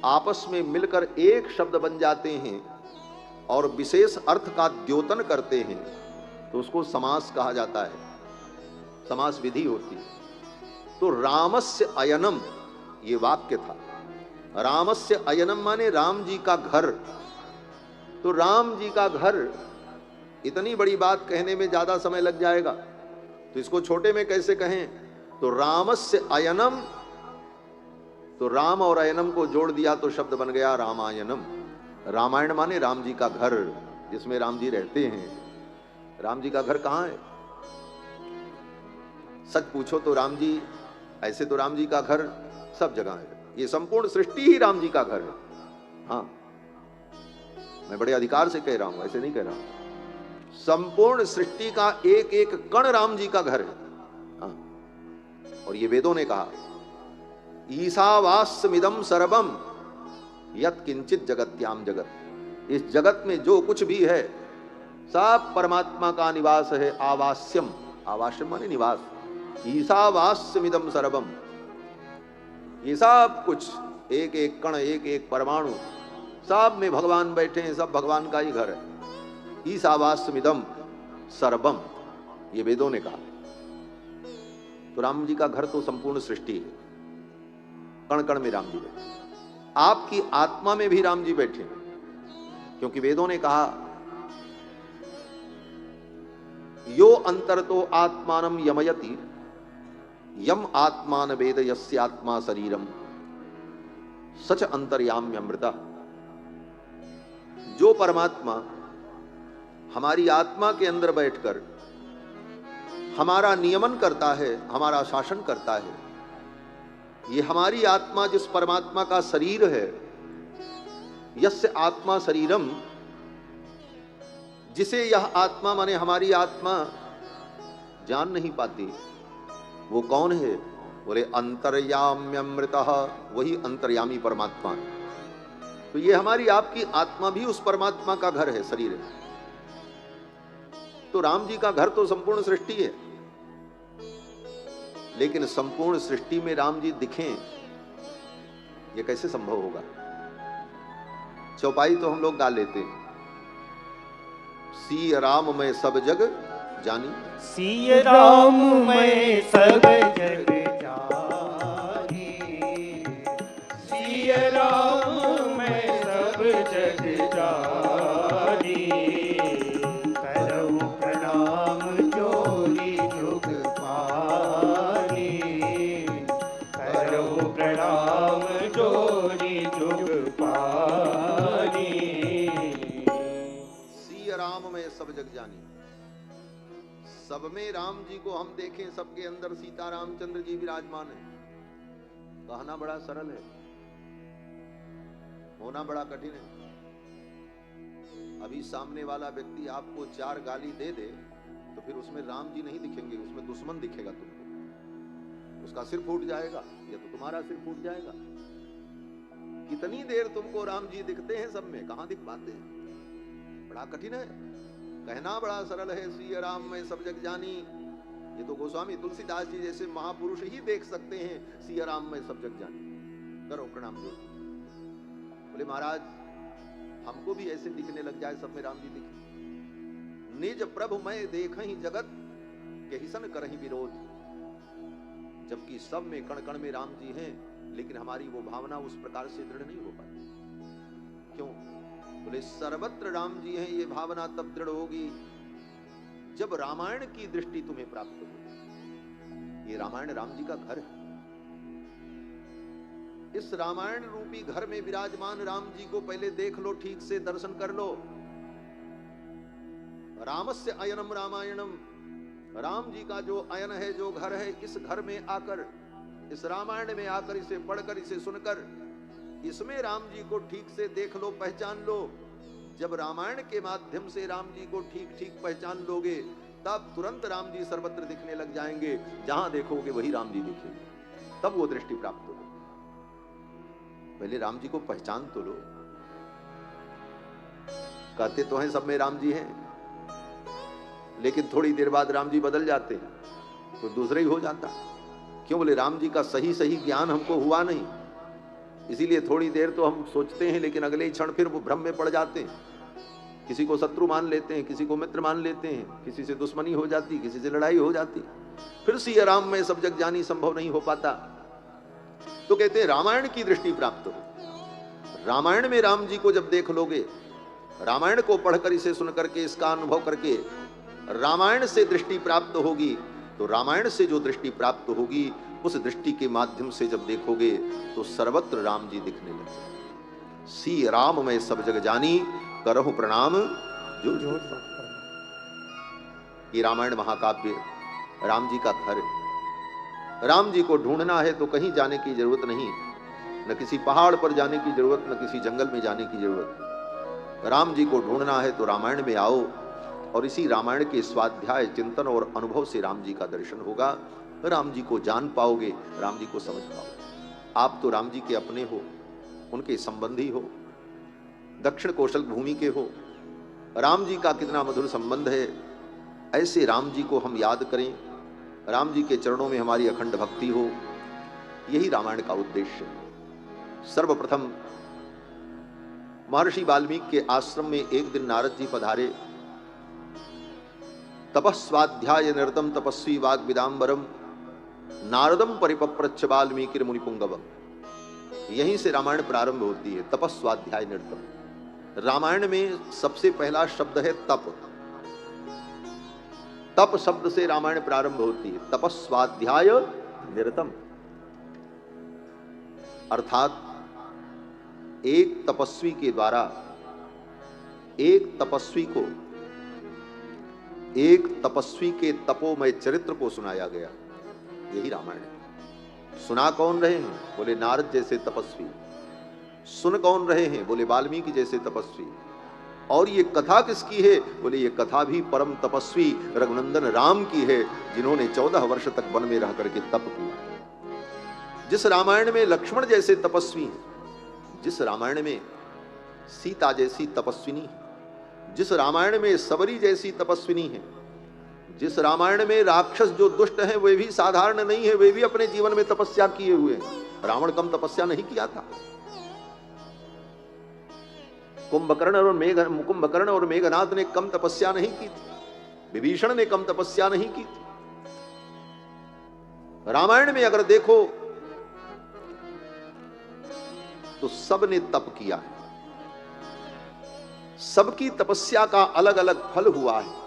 आपस में मिलकर एक शब्द बन जाते हैं और विशेष अर्थ का द्योतन करते हैं तो उसको समास कहा जाता है, समास विधि होती है। तो रामस्य अयनम ये वाक्य था। रामस्य अयनम माने राम जी का घर। तो राम जी का घर, इतनी बड़ी बात कहने में ज्यादा समय लग जाएगा, तो इसको छोटे में कैसे कहें? तो रामस्य अयनम, तो राम और अयनम को जोड़ दिया तो शब्द बन गया रामायणम। रामायण माने राम जी का घर, जिसमें राम जी रहते हैं। राम जी का घर कहां है? सच पूछो तो राम जी, ऐसे तो राम जी का घर सब जगह है। ये संपूर्ण सृष्टि ही राम जी का घर है। हाँ, मैं बड़े अधिकार से कह रहा हूं, ऐसे नहीं कह रहा हूं। संपूर्ण सृष्टि का एक एक कण राम जी का घर है। हाँ, और ये वेदों ने कहा ईशावास्यमिदं सर्वम यत् किंचित जगत्याम जगत। इस जगत में जो कुछ भी है सब परमात्मा का निवास है। आवास्यम, आवास्यम माने निवास। ईशावास्यमिदं सर्वम, ये सब कुछ, एक एक कण, एक एक परमाणु, सब में भगवान बैठे हैं, सब भगवान का ही घर है। ईशावास्यमिदं सर्वम, ये वेदों ने कहा। तो राम जी का घर तो संपूर्ण सृष्टि है। कण कण में राम जी बैठे, आपकी आत्मा में भी राम जी बैठे, क्योंकि वेदों ने कहा यो अंतरतो आत्मानं यमयति यम आत्मान वेद यस्यात्मा शरीरम सच अंतर्याम्यमृता। जो परमात्मा हमारी आत्मा के अंदर बैठकर हमारा नियमन करता है, हमारा शासन करता है, ये हमारी आत्मा जिस परमात्मा का शरीर है, यस्य आत्मा शरीरम, जिसे यह आत्मा माने हमारी आत्मा जान नहीं पाती, वो कौन है? बोले अंतर्याम्यमृतः, वही अंतर्यामी परमात्मा है। तो ये हमारी आपकी आत्मा भी उस परमात्मा का घर है, शरीर है। तो राम जी का घर तो संपूर्ण सृष्टि है, लेकिन संपूर्ण सृष्टि में राम जी दिखें, ये कैसे संभव होगा? चौपाई तो हम लोग गा लेते हैं, सी राम मैं सब जग जानी, सिय राम मैं सब जग जानी, सिय राम मैं सब जग जानी, करऊं प्रणाम जोरी जुग पानी, करऊं प्रणाम जोरी जुग पानी। सी राम मैं सब जग जानी। सब में राम जी को हम देखें, सबके अंदर सीता रामचंद्र जी विराजमान है। कहना बड़ा सरल है, होना बड़ा कठिन है। अभी सामने वाला व्यक्ति आपको 4 गाली दे दे तो फिर उसमें राम जी नहीं दिखेंगे, उसमें दुश्मन दिखेगा तुमको। उसका सिर फूट जाएगा या तो तुम्हारा सिर फूट जाएगा। कितनी देर तुमको राम जी दिखते हैं सब में, कहां दिख पाते हैं? बड़ा कठिन है। कहना बड़ा सरल है, श्री राम में सब जग जानी। ये तो गोस्वामी तुलसीदास जी जैसे महापुरुष ही देख सकते हैं, श्री राम में सब जग जानी। करो प्रणाम जो। बोले महाराज हमको भी ऐसे दिखने लग जाए, सब में राम जी दिखे। निज प्रभु मैं देख ही जगत के हिसन करही विरोध। जबकि सब में कण कण में राम जी हैं, लेकिन हमारी वो भावना उस प्रकार से दृढ़ नहीं हो पाती। क्यों? बोले सर्वत्र राम जी हैं, ये भावना तब दृढ़ होगी जब रामायण की दृष्टि तुम्हें प्राप्त हो। ये रामायण राम जी का घर है। इस रामायण रूपी घर में विराजमान राम जी को पहले देख लो, ठीक से दर्शन कर लो। रामस्य अयनम रामायणम, राम जी का जो अयन है, जो घर है, इस घर में आकर, इस रामायण में आकर, इसे पढ़कर, इसे सुनकर, इसमें राम जी को ठीक से देख लो, पहचान लो। जब रामायण के माध्यम से राम जी को ठीक ठीक पहचान लोगे, तब तुरंत राम जी सर्वत्र दिखने लग जाएंगे। जहां देखोगे वही राम जी दिखेंगे, तब वो दृष्टि प्राप्त होगी। पहले राम जी को पहचान तो लो। कहते तो हैं सब में राम जी हैं, लेकिन थोड़ी देर बाद राम जी बदल जाते हैं, तो दूसरा ही हो जाता। क्यों? बोले राम जी का सही सही ज्ञान हमको हुआ नहीं, इसीलिए थोड़ी देर तो हम सोचते हैं, लेकिन अगले ही क्षण फिर वो भ्रम में पड़ जाते हैं। किसी को शत्रु मान लेते हैं, किसी को मित्र मान लेते हैं, किसी से दुश्मनी हो जाती, किसी से लड़ाई हो जाती। फिर सिया राम में सब जग जानी संभव नहीं हो पाता। तो कहते हैं रामायण की दृष्टि प्राप्त हो। रामायण में राम जी को जब देख लोगे, रामायण को पढ़कर, इसे सुन करके, इसका अनुभव करके रामायण से दृष्टि प्राप्त होगी, तो रामायण से जो दृष्टि प्राप्त होगी, उस दृष्टि के माध्यम से जब देखोगे तो सर्वत्र राम जी दिखने लगे। सी राम मैं सब जग जानी, करहु प्रणाम जो जो। ये रामायण महाकाव्य राम जी का घर है। राम जी को ढूंढना है तो कहीं जाने की जरूरत नहीं, न किसी पहाड़ पर जाने की जरूरत, न किसी जंगल में जाने की जरूरत। राम जी को ढूंढना है तो रामायण में आओ, और इसी रामायण के स्वाध्याय, चिंतन और अनुभव से राम जी का दर्शन होगा। राम जी को जान पाओगे, राम जी को समझ पाओगे। आप तो राम जी के अपने हो, उनके संबंधी हो, दक्षिण कौशल भूमि के हो। राम जी का कितना मधुर संबंध है। ऐसे राम जी को हम याद करें, राम जी के चरणों में हमारी अखंड भक्ति हो, यही रामायण का उद्देश्य है। सर्वप्रथम महर्षि वाल्मीकि के आश्रम में एक दिन नारद जी पधारे। तपस्वाध्याय निरतम तपस्वी वाग विदाम्बरम नारदम परिपप्रच्छ वाल्मीकि मुनिपुंगवम। यहीं से रामायण प्रारंभ होती है, तपस्वाध्याय निरतम। रामायण में सबसे पहला शब्द है तप। तप शब्द से रामायण प्रारंभ होती है। तपस्वाध्याय निरतम अर्थात एक तपस्वी के द्वारा एक तपस्वी के तपोमय चरित्र को सुनाया गया, यही रामायण है। सुना कौन रहे हैं? बोले नारद जैसे तपस्वी। सुन कौन रहे हैं? बोले वाल्मीकि जैसे तपस्वी। और ये कथा किसकी है? बोले ये कथा भी परम तपस्वी रघुनंदन राम की है, जिन्होंने 14 वर्ष तक वन में रह करके तप किया। जिस रामायण में लक्ष्मण जैसे तपस्वी हैं, जिस रामायण में सीता जैसी तपस्विनी, जिस रामायण में सबरी जैसी तपस्विनी है, जिस रामायण में राक्षस जो दुष्ट हैं वे भी साधारण नहीं है, वे भी अपने जीवन में तपस्या किए हुए हैं। रावण कम तपस्या नहीं किया था। कुंभकर्ण और मेघनाथ ने कम तपस्या नहीं की थी। विभीषण ने कम तपस्या नहीं की थी। रामायण में अगर देखो तो सबने तप किया है। सबकी तपस्या का अलग अलग फल हुआ है।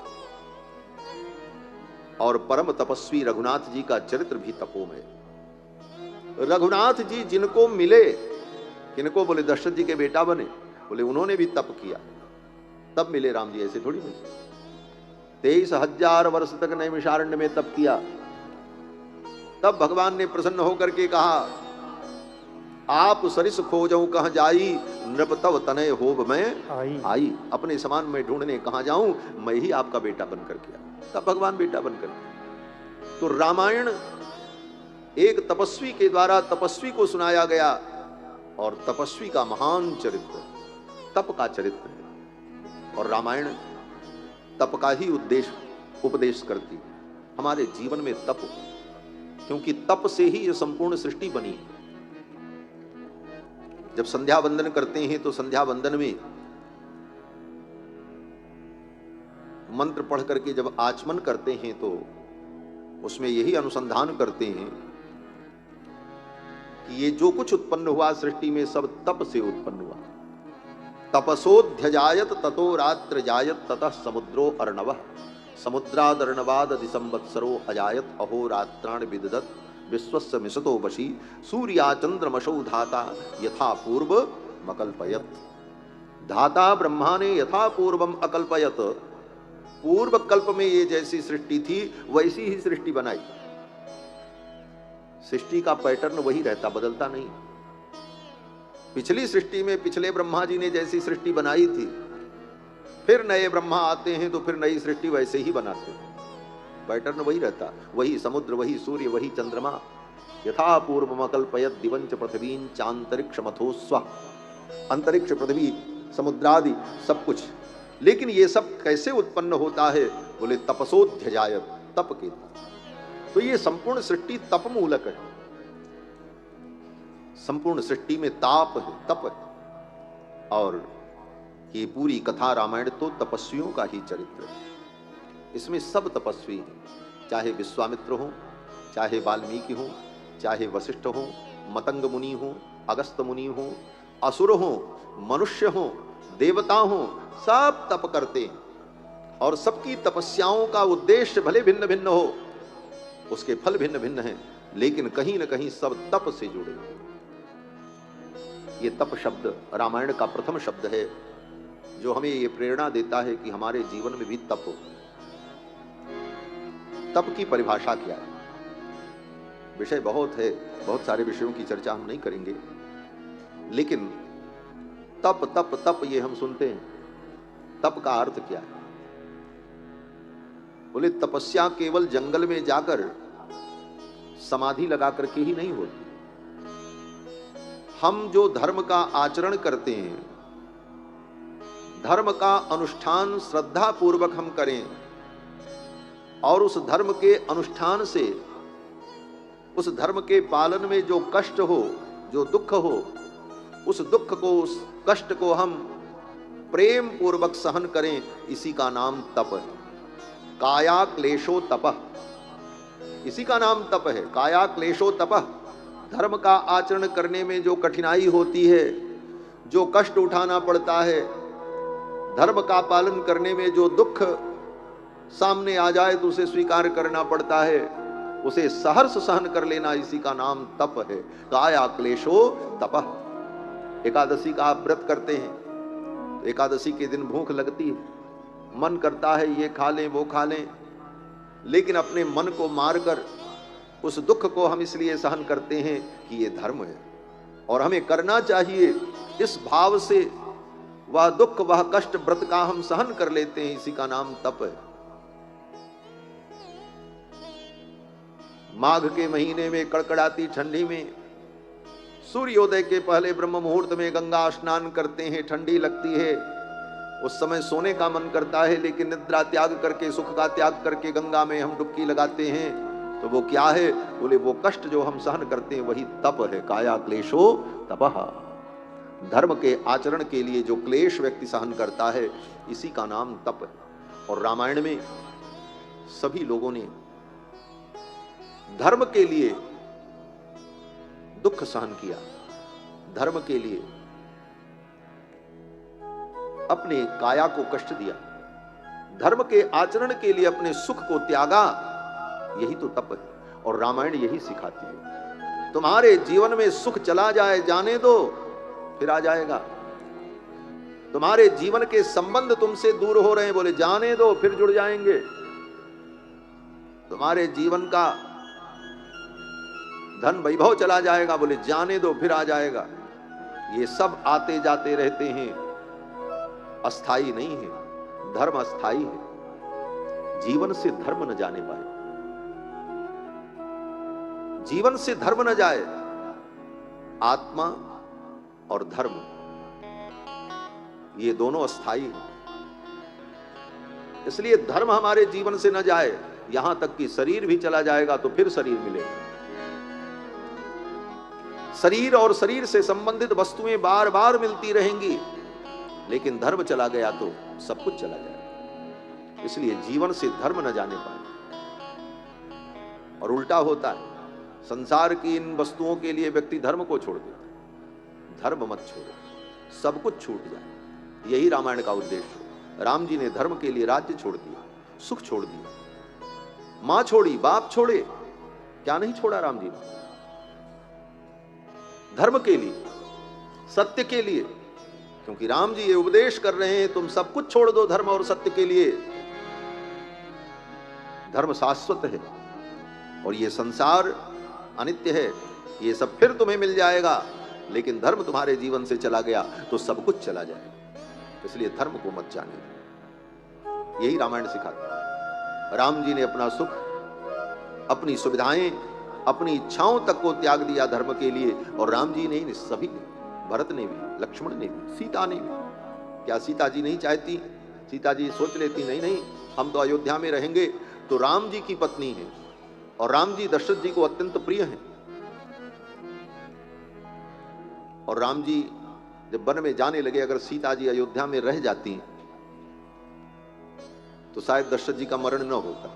और परम तपस्वी रघुनाथ जी का चरित्र भी तपोमय। रघुनाथ जी जिनको मिले, किनको? बोले दशरथ जी के बेटा बने, बोले उन्होंने भी तप किया, तब मिले राम जी। ऐसे थोड़ी मिले। 23,000 वर्ष तक नैमिषारण्य में तप किया। तब भगवान ने प्रसन्न होकर के कहा, आप सरिस खोजऊं कहां जाई, नृप तव तनय होब मैं आई। अपने समान में ढूंढने कहां जाऊं, मैं ही आपका बेटा बनकर के आया। तब भगवान बेटा बनकर। तो रामायण एक तपस्वी के द्वारा तपस्वी को सुनाया गया, और तपस्वी का महान चरित्र तप का चरित्र है। और रामायण तप का ही उपदेश करती है। हमारे जीवन में तप, क्योंकि तप से ही यह संपूर्ण सृष्टि बनी है। जब संध्या वंदन करते हैं तो संध्या वंदन में मंत्र पढ़ करके जब आचमन करते हैं तो उसमें यही अनुसंधान करते हैं कि ये जो कुछ उत्पन्न हुआ सृष्टि में सब तप से उत्पन्न हुआ। तपसोऽध्यजायत ततो रात्र जायत ततः समुद्रो अर्णवः समुद्रादर्णवाद दिसंवत्सरो अजायत अहोरात्राणि विदधत विश्वस्य मिषतो वशी सूर्या चंद्रमशौ धाता यथा पूर्व मकल्पयत। धाता ब्रह्मा ने यथा पूर्वम अकल्पयत, पूर्व कल्प में ये जैसी सृष्टि थी वैसी ही सृष्टि बनाई। सृष्टि का पैटर्न वही रहता, बदलता नहीं। पिछली सृष्टि में पिछले ब्रह्मा जी ने जैसी सृष्टि बनाई थी, फिर नए ब्रह्मा आते हैं तो फिर नई सृष्टि वैसे ही बनाते हैं। पैटर्न वही रहता, वही समुद्र, वही सूर्य, वही चंद्रमा। यथा पूर्वमकल्पयत दिवंच पृथ्वीं चांतरिक्ष मथोस्व, अंतरिक्ष पृथ्वी समुद्रादि सब कुछ। लेकिन ये सब कैसे उत्पन्न होता है? बोले तपसोऽध्यजायत, तप के। तो ये संपूर्ण सृष्टि तप मूलक है। संपूर्ण सृष्टि में ताप है, तप है। और ये पूरी कथा रामायण तो तपस्वियों का ही चरित्र है। इसमें सब तपस्वी हैं, चाहे विश्वामित्र हो, चाहे वाल्मीकि हो, चाहे वशिष्ठ हो, मतंग मुनि हो, अगस्त मुनि हो, असुर हो, मनुष्य हो, देवता हो, सब तप करते हैं। और सबकी तपस्याओं का उद्देश्य भले भिन्न भिन्न हो, उसके फल भिन्न भिन्न हैं, लेकिन कहीं न कहीं सब तप से जुड़े। ये तप शब्द रामायण का प्रथम शब्द है जो हमें ये प्रेरणा देता है कि हमारे जीवन में भी तप हो। तप की परिभाषा क्या है? विषय बहुत है, बहुत सारे विषयों की चर्चा हम नहीं करेंगे, लेकिन तप तप तप ये हम सुनते हैं। तप का अर्थ क्या है? बोले तपस्या केवल जंगल में जाकर समाधि लगा करके ही नहीं होती। हम जो धर्म का आचरण करते हैं, धर्म का अनुष्ठान श्रद्धा पूर्वक हम करें और उस धर्म के अनुष्ठान से, उस धर्म के पालन में जो कष्ट हो, जो दुख हो, उस दुख को, उस कष्ट को हम प्रेम पूर्वक सहन करें, इसी का नाम तप है। काया क्लेशो तपः, इसी का नाम तप है। काया क्लेशो तपः। धर्म का आचरण करने में जो कठिनाई होती है, जो कष्ट उठाना पड़ता है, धर्म का पालन करने में जो दुख सामने आ जाए तो उसे स्वीकार करना पड़ता है, उसे सहर्ष सहन कर लेना, इसी का नाम तप है। काया क्लेशो तपः। एकादशी का आप व्रत करते हैं तो एकादशी के दिन भूख लगती है, मन करता है ये खा लें वो खा लें, लेकिन अपने मन को मारकर उस दुख को हम इसलिए सहन करते हैं कि ये धर्म है और हमें करना चाहिए। इस भाव से वह दुख, वह कष्ट व्रत का हम सहन कर लेते हैं, इसी का नाम तप है। माघ के महीने में कड़कड़ाती ठंडी में सूर्योदय के पहले ब्रह्म मुहूर्त में गंगा स्नान करते हैं, ठंडी लगती है, उस समय सोने का मन करता है, लेकिन निद्रा त्याग करके, सुख का त्याग करके गंगा में हम डुबकी लगाते हैं। तो वो क्या है? बोले वो कष्ट जो हम सहन करते हैं वही तप है। काया क्लेशो तपः। धर्म के आचरण के लिए जो क्लेश व्यक्ति सहन करता है, इसी का नाम तप है। और रामायण में सभी लोगों ने धर्म के लिए दुख सहन किया, धर्म के लिए अपने काया को कष्ट दिया, धर्म के आचरण के लिए अपने सुख को त्यागा, यही तो तप है। और रामायण यही सिखाती है। तुम्हारे जीवन में सुख चला जाए, जाने दो, फिर आ जाएगा। तुम्हारे जीवन के संबंध तुमसे दूर हो रहे हैं, बोले जाने दो, फिर जुड़ जाएंगे। तुम्हारे जीवन का धन वैभव चला जाएगा, बोले जाने दो, फिर आ जाएगा। ये सब आते जाते रहते हैं, अस्थाई नहीं है। धर्म अस्थाई है। जीवन से धर्म न जाने पाए, जीवन से धर्म न जाए। आत्मा और धर्म ये दोनों अस्थाई हैं। इसलिए धर्म हमारे जीवन से न जाए, यहां तक कि शरीर भी चला जाएगा तो फिर शरीर मिलेगा। शरीर और शरीर से संबंधित वस्तुएं बार बार मिलती रहेंगी, लेकिन धर्म चला गया तो सब कुछ चला जाएगा। इसलिए जीवन से धर्म न जाने पाए। और उल्टा होता है, संसार की इन वस्तुओं के लिए व्यक्ति धर्म को छोड़ देता है। धर्म मत छोड़ो, सब कुछ छूट जाए, यही रामायण का उद्देश्य है। राम जी ने धर्म के लिए राज्य छोड़ दिया, सुख छोड़ दिया, मां छोड़ी, बाप छोड़े, क्या नहीं छोड़ा राम जी ने? धर्म के लिए, सत्य के लिए, क्योंकि राम जी ये उपदेश कर रहे हैं तुम सब कुछ छोड़ दो धर्म और सत्य के लिए। धर्म शाश्वत है और ये संसार अनित्य है, ये सब फिर तुम्हें मिल जाएगा, लेकिन धर्म तुम्हारे जीवन से चला गया तो सब कुछ चला जाएगा। इसलिए धर्म को मत जाने, यही रामायण सिखाता है। राम जी ने अपना सुख, अपनी सुविधाएं, अपनी इच्छाओं तक को त्याग दिया धर्म के लिए, और राम जी ने सभी ने, भरत ने भी, लक्ष्मण ने भी, सीता ने भी। क्या सीता जी नहीं चाहती? सीता जी सोच लेती नहीं नहीं हम तो अयोध्या में रहेंगे, तो राम जी की पत्नी है और राम जी दशरथ जी को अत्यंत प्रिय हैं। और राम जी जब वन में जाने लगे, अगर सीता जी अयोध्या में रह जाती तो शायद दशरथ जी का मरण न होता,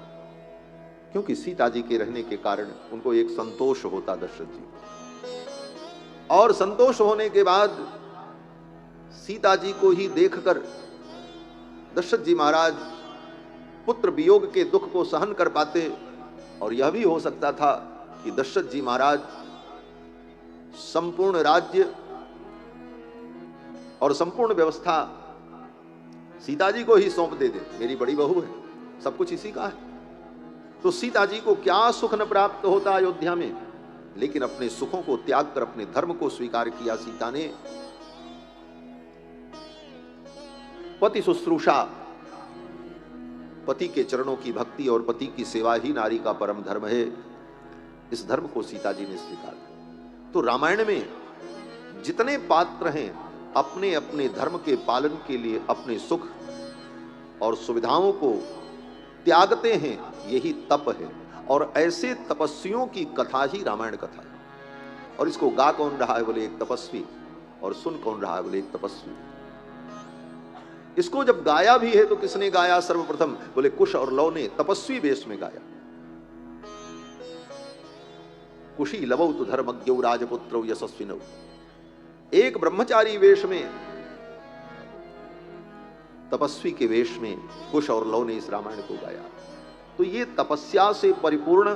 क्योंकि सीता जी के रहने के कारण उनको एक संतोष होता दशरथ जी। और संतोष होने के बाद सीता जी को ही देखकर दशरथ जी महाराज पुत्र वियोग के दुख को सहन कर पाते। और यह भी हो सकता था कि दशरथ जी महाराज संपूर्ण राज्य और संपूर्ण व्यवस्था सीता जी को ही सौंप दे, मेरी बड़ी बहू है, सब कुछ इसी का है। तो सीता जी को क्या सुख न प्राप्त होता अयोध्या में, लेकिन अपने सुखों को त्याग कर अपने धर्म को स्वीकार किया सीता ने। पति शुश्रूषा, पति के चरणों की भक्ति और पति की सेवा ही नारी का परम धर्म है। इस धर्म को सीता जी ने स्वीकार किया। तो रामायण में जितने पात्र हैं अपने अपने धर्म के पालन के लिए अपने सुख और सुविधाओं को त्यागते हैं, यही तप है। और ऐसे तपस्वियों की कथा ही रामायण कथा है। और इसको गा कौन रहा है? बोले एक तपस्वी। और सुन कौन रहा है? बोले एक तपस्वी। इसको जब गाया भी है तो किसने गाया सर्वप्रथम? बोले कुश और लव ने तपस्वी वेश में गाया। कुशी लवौ तो धर्मज्ञौ राजपुत्रौ यशस्विनौ। एक ब्रह्मचारी वेश में, तपस्वी के वेश में कुश और लव ने इस रामायण को गाया। तो ये तपस्या से परिपूर्ण,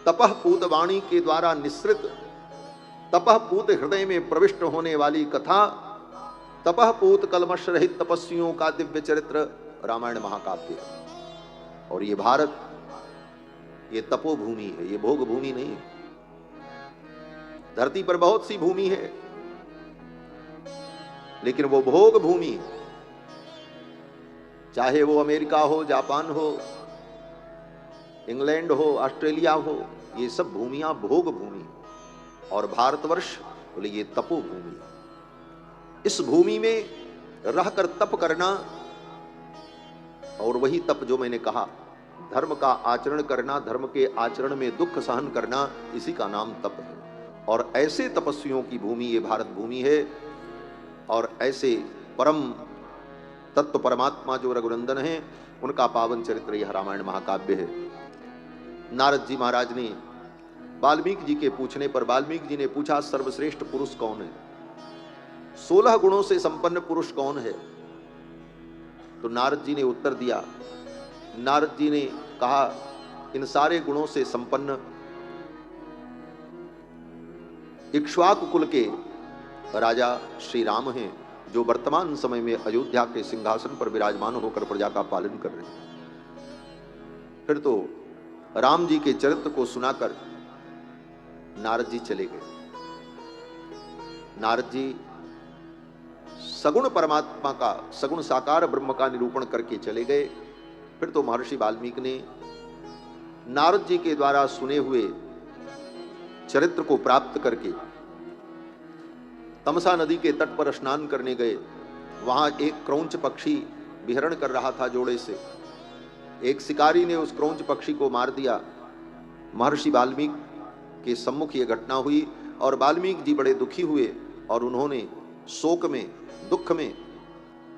तपः पूत वाणी के द्वारा निश्रित, तपः पूत हृदय में प्रविष्ट होने वाली कथा, तपः पूत कलमश रहित तपस्वियों का दिव्य चरित्र रामायण महाकाव्य है। और ये भारत, ये तपोभूमि है, ये भोग भूमि नहीं है। धरती पर बहुत सी भूमि है, लेकिन वो भोग भूमि है। चाहे वो अमेरिका हो, जापान हो, इंग्लैंड हो, ऑस्ट्रेलिया हो, ये सब भूमियां भोग भूमि। और भारतवर्ष बोले ये तपोभूमि। इस भूमि में रहकर तप करना, और वही तप जो मैंने कहा, धर्म का आचरण करना, धर्म के आचरण में दुख सहन करना, इसी का नाम तप है। और ऐसे तपस्वियों की भूमि ये भारत भूमि है। और ऐसे परम तत्व परमात्मा जो रघुनंदन हैं, उनका पावन चरित्र यह रामायण महाकाव्य है। नारद जी महाराज ने वाल्मीकि जी के पूछने पर, वाल्मीकि जी ने पूछा सर्वश्रेष्ठ पुरुष कौन है, 16 गुणों से संपन्न पुरुष कौन है? तो नारद जी ने उत्तर दिया, नारद जी ने कहा इन सारे गुणों से संपन्न इक्ष्वाकु कुल के राजा श्री राम हैं, जो वर्तमान समय में अयोध्या के सिंहासन पर विराजमान होकर प्रजा का पालन कर रहे हैं। फिर तो राम जी के चरित्र को सुनाकर नारद जी चले गए। नारद जी सगुण परमात्मा का, सगुण साकार ब्रह्म का निरूपण करके चले गए। फिर तो महर्षि वाल्मीकि ने नारद जी के द्वारा सुने हुए चरित्र को प्राप्त करके तमसा नदी के तट पर स्नान करने गए। वहां एक क्रौंच पक्षी विहरण कर रहा था जोड़े से। एक शिकारी ने उस क्रौंच पक्षी को मार दिया। महर्षि वाल्मीकि के सम्मुख यह घटना हुई और वाल्मीकि जी बड़े दुखी हुए और उन्होंने शोक में, दुख में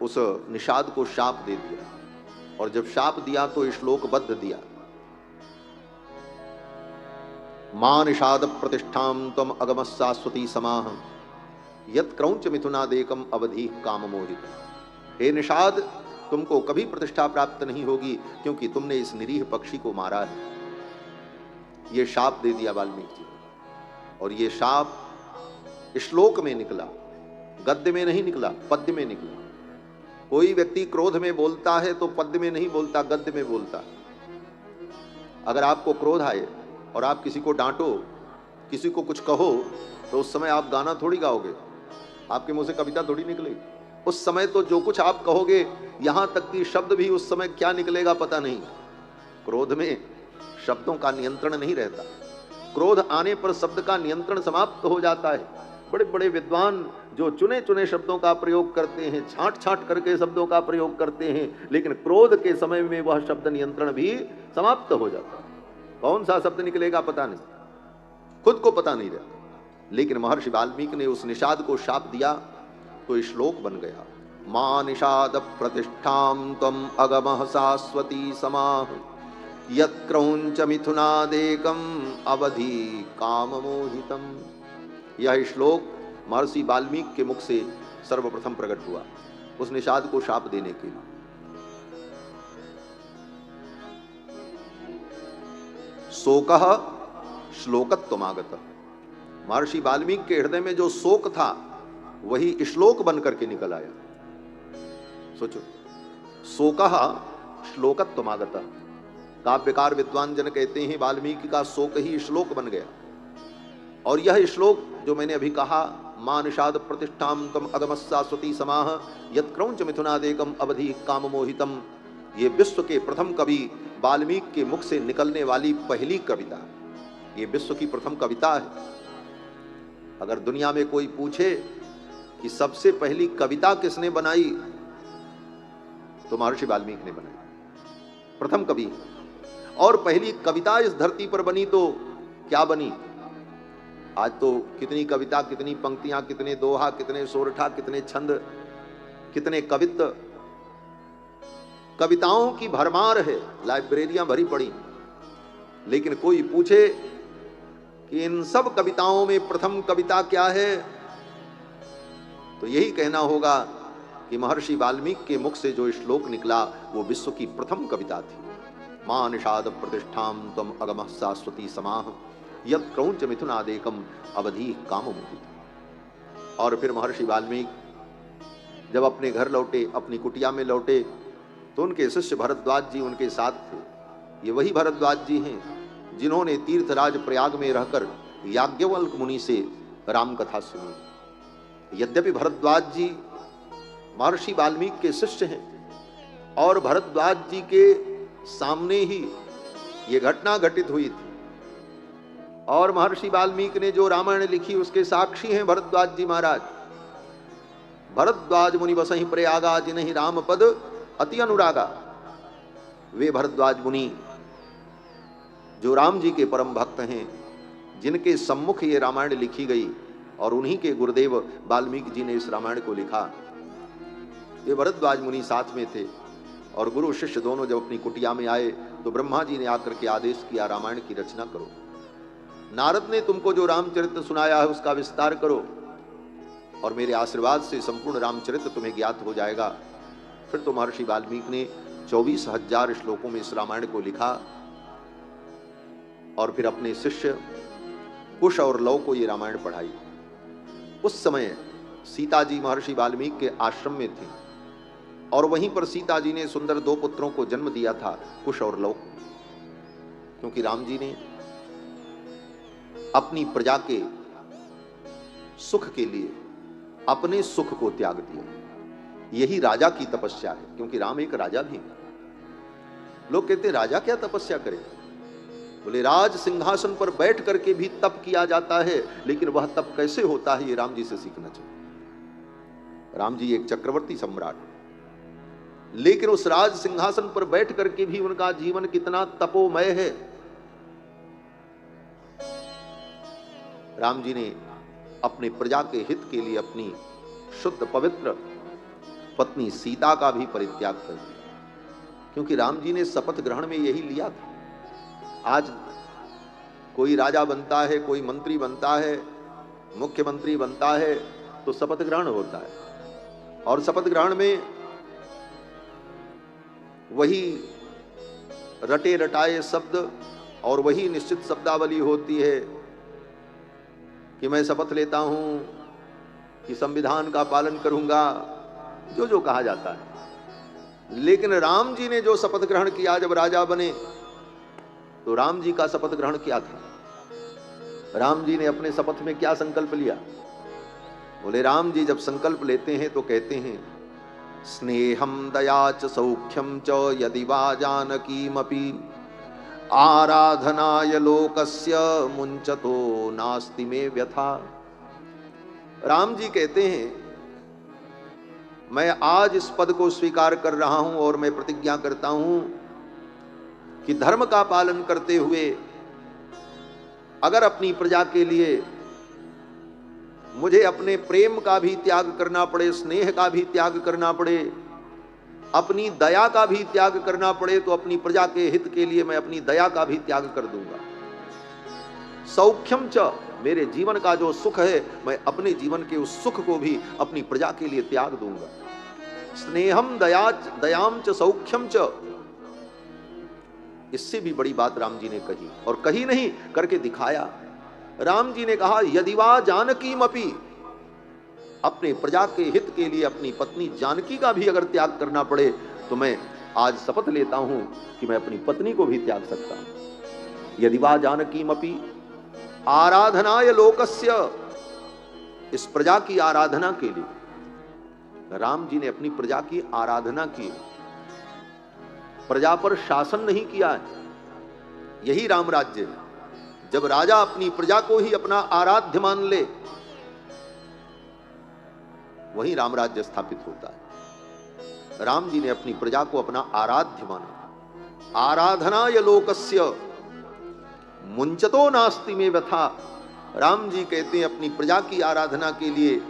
उस निषाद को शाप दे दिया। और जब शाप दिया तो श्लोकबद्ध दिया, मां निषाद प्रतिष्ठाम तम अगम शाश्वती समाह यत क्रौंच मिथुनादेकम अवधि काम मोहित। हे निषाद, तुमको कभी प्रतिष्ठा प्राप्त नहीं होगी, क्योंकि तुमने इस निरीह पक्षी को मारा है। ये शाप दे दिया वाल्मीकि जी, और ये शाप श्लोक में निकला, गद्य में नहीं निकला, पद्य में निकला। कोई व्यक्ति क्रोध में बोलता है तो पद्य में नहीं बोलता, गद्य में बोलता। अगर आपको क्रोध आए और आप किसी को डांटो, किसी को कुछ कहो, तो उस समय आप गाना थोड़ी गाओगे, आपके मुंह से कविता थोड़ी निकलेगी। उस समय तो जो कुछ आप कहोगे, यहां तक कि शब्द भी उस समय क्या निकलेगा पता नहीं। क्रोध में शब्दों का नियंत्रण नहीं रहता। क्रोध आने पर शब्द का नियंत्रण समाप्त हो जाता है। बड़े बड़े विद्वान जो चुने चुने शब्दों का प्रयोग करते हैं, छांट छांट करके शब्दों का प्रयोग करते हैं, लेकिन क्रोध के समय में वह शब्द नियंत्रण भी समाप्त हो जाता है। कौन सा शब्द निकलेगा पता नहीं, खुद को पता नहीं रहता। लेकिन महर्षि वाल्मीकि ने उस निषाद को शाप दिया तो श्लोक बन गया। मां निषाद प्रतिष्ठाम तम अगमः शाश्वती समाह यत् क्रौंच मिथुनादेकम अवधि काम मोहितम। यह श्लोक महर्षि वाल्मीकि के मुख से सर्वप्रथम प्रकट हुआ उस निषाद को शाप देने के लिए। शोकः श्लोकत्वमागतः। महर्षि वाल्मीकि के हृदय में जो शोक था वही श्लोक बन करके निकल आया। सोचो, शोकः श्लोकत्वमागतः। काव्यकार विद्वान जन कहते हैं वाल्मीकि का शोक ही श्लोक बन गया। और यह श्लोक जो मैंने अभी कहा, मां निषाद प्रतिष्ठाम तम अगमशाश्वती समाह यत् क्रौंच मिथुनादेकम अवधि काम मोहितम, ये विश्व के प्रथम कवि वाल्मीकि के मुख से निकलने वाली पहली कविता, ये विश्व की प्रथम कविता है। अगर दुनिया में कोई पूछे कि सबसे पहली कविता किसने बनाई, तो महर्षि वाल्मीकि ने बनाई, प्रथम कवि। और पहली कविता इस धरती पर बनी तो क्या बनी? आज तो कितनी कविता, कितनी पंक्तियां, कितने दोहा, कितने सोरठा, कितने छंद, कितने कवित्व, कविताओं की भरमार है, लाइब्रेरियां भरी पड़ी। लेकिन कोई पूछे कि इन सब कविताओं में प्रथम कविता क्या है, तो यही कहना होगा कि महर्षि वाल्मीकि के मुख से जो श्लोक निकला वो विश्व की प्रथम कविता थी। मां निषाद प्रतिष्ठाम तम अगमः शाश्वती समाह यत् क्रौंच मिथुनादेकम अवधि काम मोहितम। और फिर महर्षि वाल्मीकि जब अपने घर लौटे, अपनी कुटिया में लौटे, तो उनके शिष्य भरद्वाज जी उनके साथ थे। ये वही भरद्वाज जी हैं जिन्होंने तीर्थराज प्रयाग में रहकर याज्ञवल्क्य मुनि से राम कथा सुनी। यद्यपि भरद्वाज जी महर्षि वाल्मीकि के शिष्य हैं और भरद्वाज जी के सामने ही ये घटना घटित हुई थी, और महर्षि वाल्मीकि ने जो रामायण लिखी उसके साक्षी हैं भरद्वाज जी महाराज। भरद्वाज मुनि बसहि प्रयागा जिन्हि राम पद अति अनुरागा। वे भरद्वाज मुनि जो राम जी के परम भक्त हैं, जिनके सम्मुख ये रामायण लिखी गई, और उन्हीं के गुरुदेव वाल्मीकि जी ने इस रामायण को लिखा। ये भरद्वाज मुनि साथ में थे, और गुरु शिष्य दोनों जब अपनी कुटिया में आए तो ब्रह्मा जी ने आकर के आदेश किया, रामायण की रचना करो। नारद ने तुमको जो रामचरित्र सुनाया है उसका विस्तार करो, और मेरे आशीर्वाद से संपूर्ण रामचरित्र तुम्हें ज्ञात हो जाएगा। फिर तो महर्षि वाल्मीकि ने 24,000 श्लोकों में इस रामायण को लिखा, और फिर अपने शिष्य कुश और लव को ये रामायण पढ़ाई। उस समय सीता जी महर्षि वाल्मीकि के आश्रम में थी, और वहीं पर सीता जी ने सुंदर 2 पुत्रों को जन्म दिया था, कुश और लव को। क्योंकि राम जी ने अपनी प्रजा के सुख के लिए अपने सुख को त्याग दिया। यही राजा की तपस्या है, क्योंकि राम एक राजा भी है। लोग कहते राजा क्या तपस्या करे? बोले राज सिंहासन पर बैठ करके भी तप किया जाता है, लेकिन वह तप कैसे होता है ये राम जी से सीखना चाहिए। राम जी एक चक्रवर्ती सम्राट, लेकिन उस राज सिंहासन पर बैठ करके भी उनका जीवन कितना तपोमय है। राम जी ने अपने प्रजा के हित के लिए अपनी शुद्ध पवित्र पत्नी सीता का भी परित्याग कर दिया, क्योंकि राम जी ने शपथ ग्रहण में यही लिया था। आज कोई राजा बनता है, कोई मंत्री बनता है, मुख्यमंत्री बनता है, तो शपथ ग्रहण होता है। और शपथ ग्रहण में वही रटे रटाए शब्द और वही निश्चित शब्दावली होती है कि मैं शपथ लेता हूं कि संविधान का पालन करूंगा, जो जो कहा जाता है। लेकिन राम जी ने जो शपथ ग्रहण किया जब राजा बने, तो राम जी का शपथ ग्रहण क्या था? राम जी ने अपने शपथ में क्या संकल्प लिया? बोले राम जी जब संकल्प लेते हैं तो कहते हैं स्नेहम दया च सौख्यम च यदि वा जानकीमपि आराधनाय लोकस्य मुंचतो नास्ति में व्यथा। राम जी कहते हैं मैं आज इस पद को स्वीकार कर रहा हूं और मैं प्रतिज्ञा करता हूं कि धर्म का पालन करते हुए अगर अपनी प्रजा के लिए मुझे अपने प्रेम का भी त्याग करना पड़े, स्नेह का भी त्याग करना पड़े, अपनी दया का भी त्याग करना पड़े, तो अपनी प्रजा के हित के लिए मैं अपनी दया का भी त्याग कर दूंगा। सौख्यम च, मेरे जीवन का जो सुख है मैं अपने जीवन के उस सुख को भी अपनी प्रजा के लिए त्याग दूंगा। स्नेहम दयाम च सौख्यम च, इससे भी बड़ी बात राम जी ने कही, और कही नहीं करके दिखाया। राम जी ने कहा यदि वा जानकीमपि, अपने प्रजा के हित के लिए अपनी पत्नी जानकी का भी अगर त्याग करना पड़े तो मैं आज शपथ लेता हूं कि मैं अपनी पत्नी को भी त्याग सकता हूं। यदि वा जानकीमपि आराधनाय लोकस्य, इस प्रजा की आराधना के लिए राम जी ने अपनी प्रजा की आराधना की, प्रजा पर शासन नहीं किया है। यही राम राज्य है, जब राजा अपनी प्रजा को ही अपना आराध्य मान ले, वही राम राज्य स्थापित होता है। राम जी ने अपनी प्रजा को अपना आराध्य माना। आराधनाय लोकस्य मुंचतो नास्ति में व्यथा। राम जी कहते हैं अपनी प्रजा की आराधना के लिए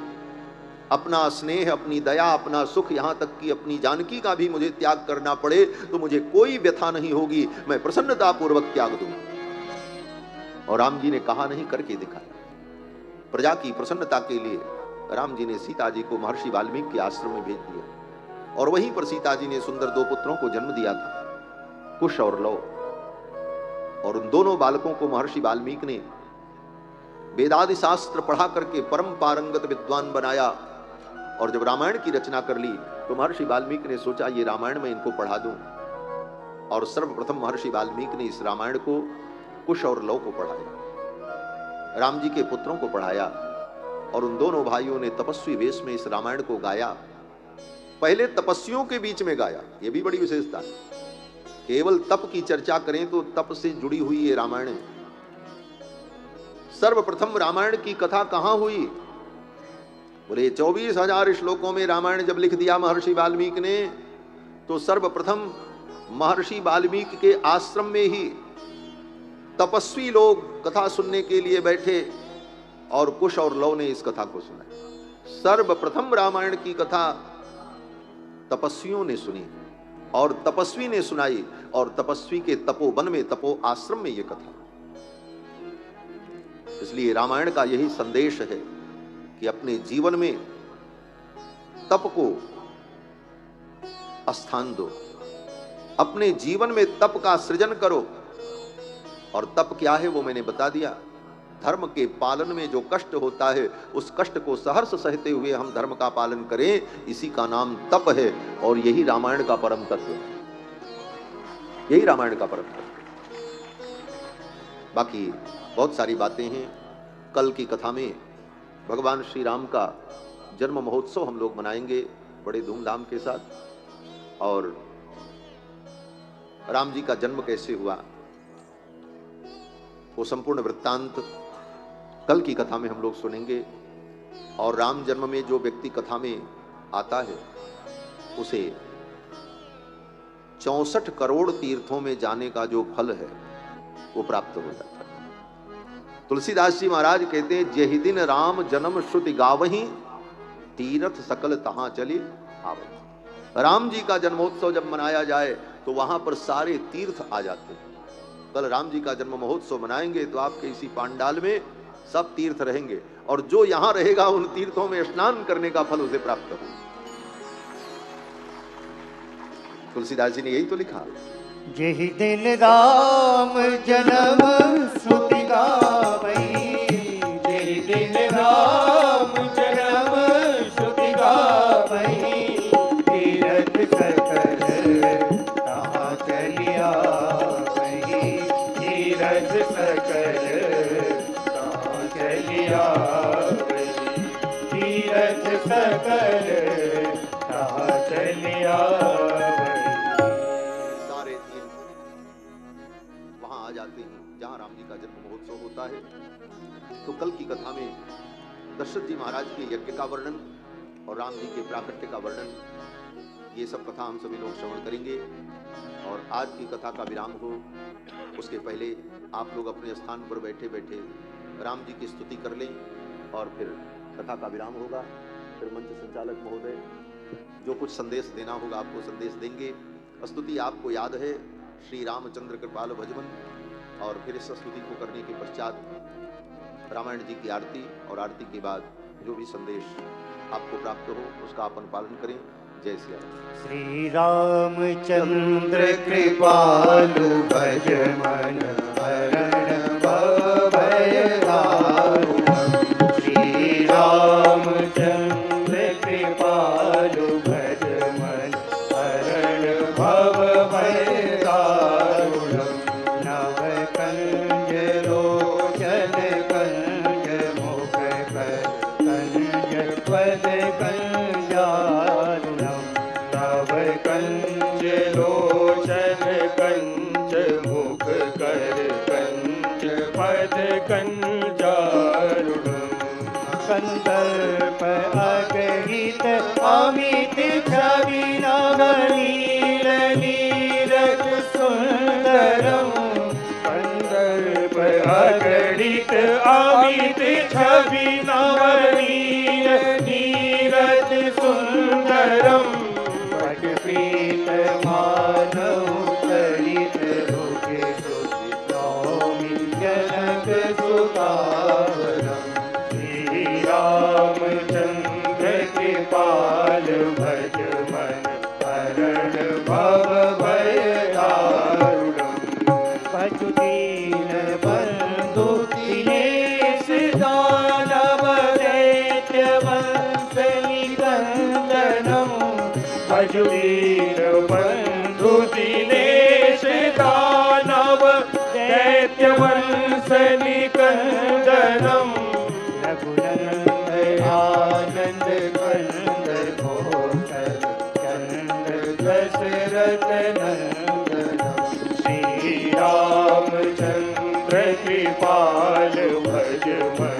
अपना स्नेह, अपनी दया, अपना सुख, यहां तक कि अपनी जानकी का भी मुझे त्याग करना पड़े तो मुझे कोई व्यथा नहीं होगी, मैं प्रसन्नता पूर्वक त्याग दूंगा। और राम जी ने कहा नहीं करके दिखाया। प्रजा की प्रसन्नता के लिए राम जी ने सीता जी को महर्षि वाल्मीकि के आश्रम में भेज दिया, और वहीं पर सीता जी ने सुंदर दो पुत्रों को जन्म दिया था, कुश और लव। और उन दोनों बालकों को महर्षि वाल्मीकि ने वेदादि शास्त्र पढ़ा करके परम पारंगत विद्वान बनाया। और जब रामायण की रचना कर ली तो महर्षि वाल्मीकि ने सोचा ये रामायण में इनको पढ़ा दूं, और सर्वप्रथम महर्षि वाल्मीकि ने इस रामायण को कुश और लव को पढ़ाया, राम जी के पुत्रों को पढ़ाया। और उन दोनों भाइयों ने तपस्वी वेश में इस रामायण को गाया। पहले तपस्वियों के बीच में गाया, यह भी बड़ी विशेषता है। केवल तप की चर्चा करें तो तप से जुड़ी हुई ये रामायण है। सर्वप्रथम रामायण की कथा कहां हुई? बोले 24,000 श्लोकों में रामायण जब लिख दिया महर्षि वाल्मीकि ने, तो सर्वप्रथम महर्षि वाल्मीकि के आश्रम में ही तपस्वी लोग कथा सुनने के लिए बैठे, और कुश और लव ने इस कथा को सुना। सर्वप्रथम रामायण की कथा तपस्वियों ने सुनी, और तपस्वी ने सुनाई, और तपस्वी के तपोवन में, तपो आश्रम में यह कथा। इसलिए रामायण का यही संदेश है कि अपने जीवन में तप को स्थान दो, अपने जीवन में तप का सृजन करो। और तप क्या है वो मैंने बता दिया। धर्म के पालन में जो कष्ट होता है, उस कष्ट को सहर्ष सहते हुए हम धर्म का पालन करें, इसी का नाम तप है। और यही रामायण का परम तत्व है, यही रामायण का परम तत्व। बाकी बहुत सारी बातें हैं। कल की कथा में भगवान श्री राम का जन्म महोत्सव हम लोग मनाएंगे बड़े धूमधाम के साथ, और राम जी का जन्म कैसे हुआ वो संपूर्ण वृत्तांत कल की कथा में हम लोग सुनेंगे। और राम जन्म में जो व्यक्ति कथा में आता है उसे 64 करोड़ तीर्थों में जाने का जो फल है वो प्राप्त हो जाता है। तुलसीदास जी महाराज कहते हैं जेहि दिन राम जन्म श्रुति गावहीं, तीर्थ सकल तहां चले आवत। राम जी का जन्मोत्सव जब मनाया जाए तो वहां पर सारे तीर्थ आ जाते हैं। कल राम जी का जन्म महोत्सव मनाएंगे तो आपके इसी पांडाल में सब तीर्थ रहेंगे, और जो यहां रहेगा उन तीर्थों में स्नान करने का फल उसे प्राप्त होगा। तुलसीदास जी ने यही तो लिखा। जेहि दिन राम जन्म श्रुति गावई, जेहि दिन राम जन्म श्रुति गावई, तीरथ सकल तहाँ चलिया वही, तीरथ सकल तहाँ चलिया वही, तीरथ सकल तहाँ चलिया जाते हैं जहां राम जी का जन्म महोत्सव होता है। तो कल की कथा में दशरथ जी महाराज के यज्ञ का वर्णन और राम जी के प्राकट्य का वर्णन, ये सब कथा हम सभी लोग श्रवण करेंगे। और आज की कथा का विराम हो उसके पहले आप लोग अपने स्थान पर बैठे बैठे राम जी की स्तुति कर लें, और फिर कथा का विराम होगा। फिर मंच संचालक महोदय जो कुछ संदेश देना होगा आपको संदेश देंगे। स्तुति आपको याद है, श्री रामचंद्र कृपाल भजमन, और फिर इस स्तुति को करने के पश्चात रामायण जी की आरती, और आरती के बाद जो भी संदेश आपको प्राप्त हो उसका अपन पालन करें। जय श्री राम। श्री रामचंद्र कृपालु भजमन हरण भय दारुणम, श्री रामचंद्र कृपालु भजमन हरण भय दारुणम, नव कंज लोचन कंज मुख कंज पद कंजारुणम, नव कंज लोचन कंज मुख कर कंज पद कंजारुणम, कंदर्प अगणित अमित छवि नवनील नीरज सुंदरम, कंदर्प अगणित अमित छवि नवनील नीरज सुंदरम, पट पीत मानव चरित रुख सुत नौमि जनक सुतावरम, श्री रामचंद्र कृपाल भजमन हरण भय दारुणम, पशु दीन बंधु दिनेश दानव दैत्य वंश निकंदनम, पशु दीन बंधु दिनेश दानव दैत्य वंश निकंदनम, रघुनंदन आनंद कंद घोषल चंद दशरथ नंदनम, श्री रामचंद्र कृपाल भजमन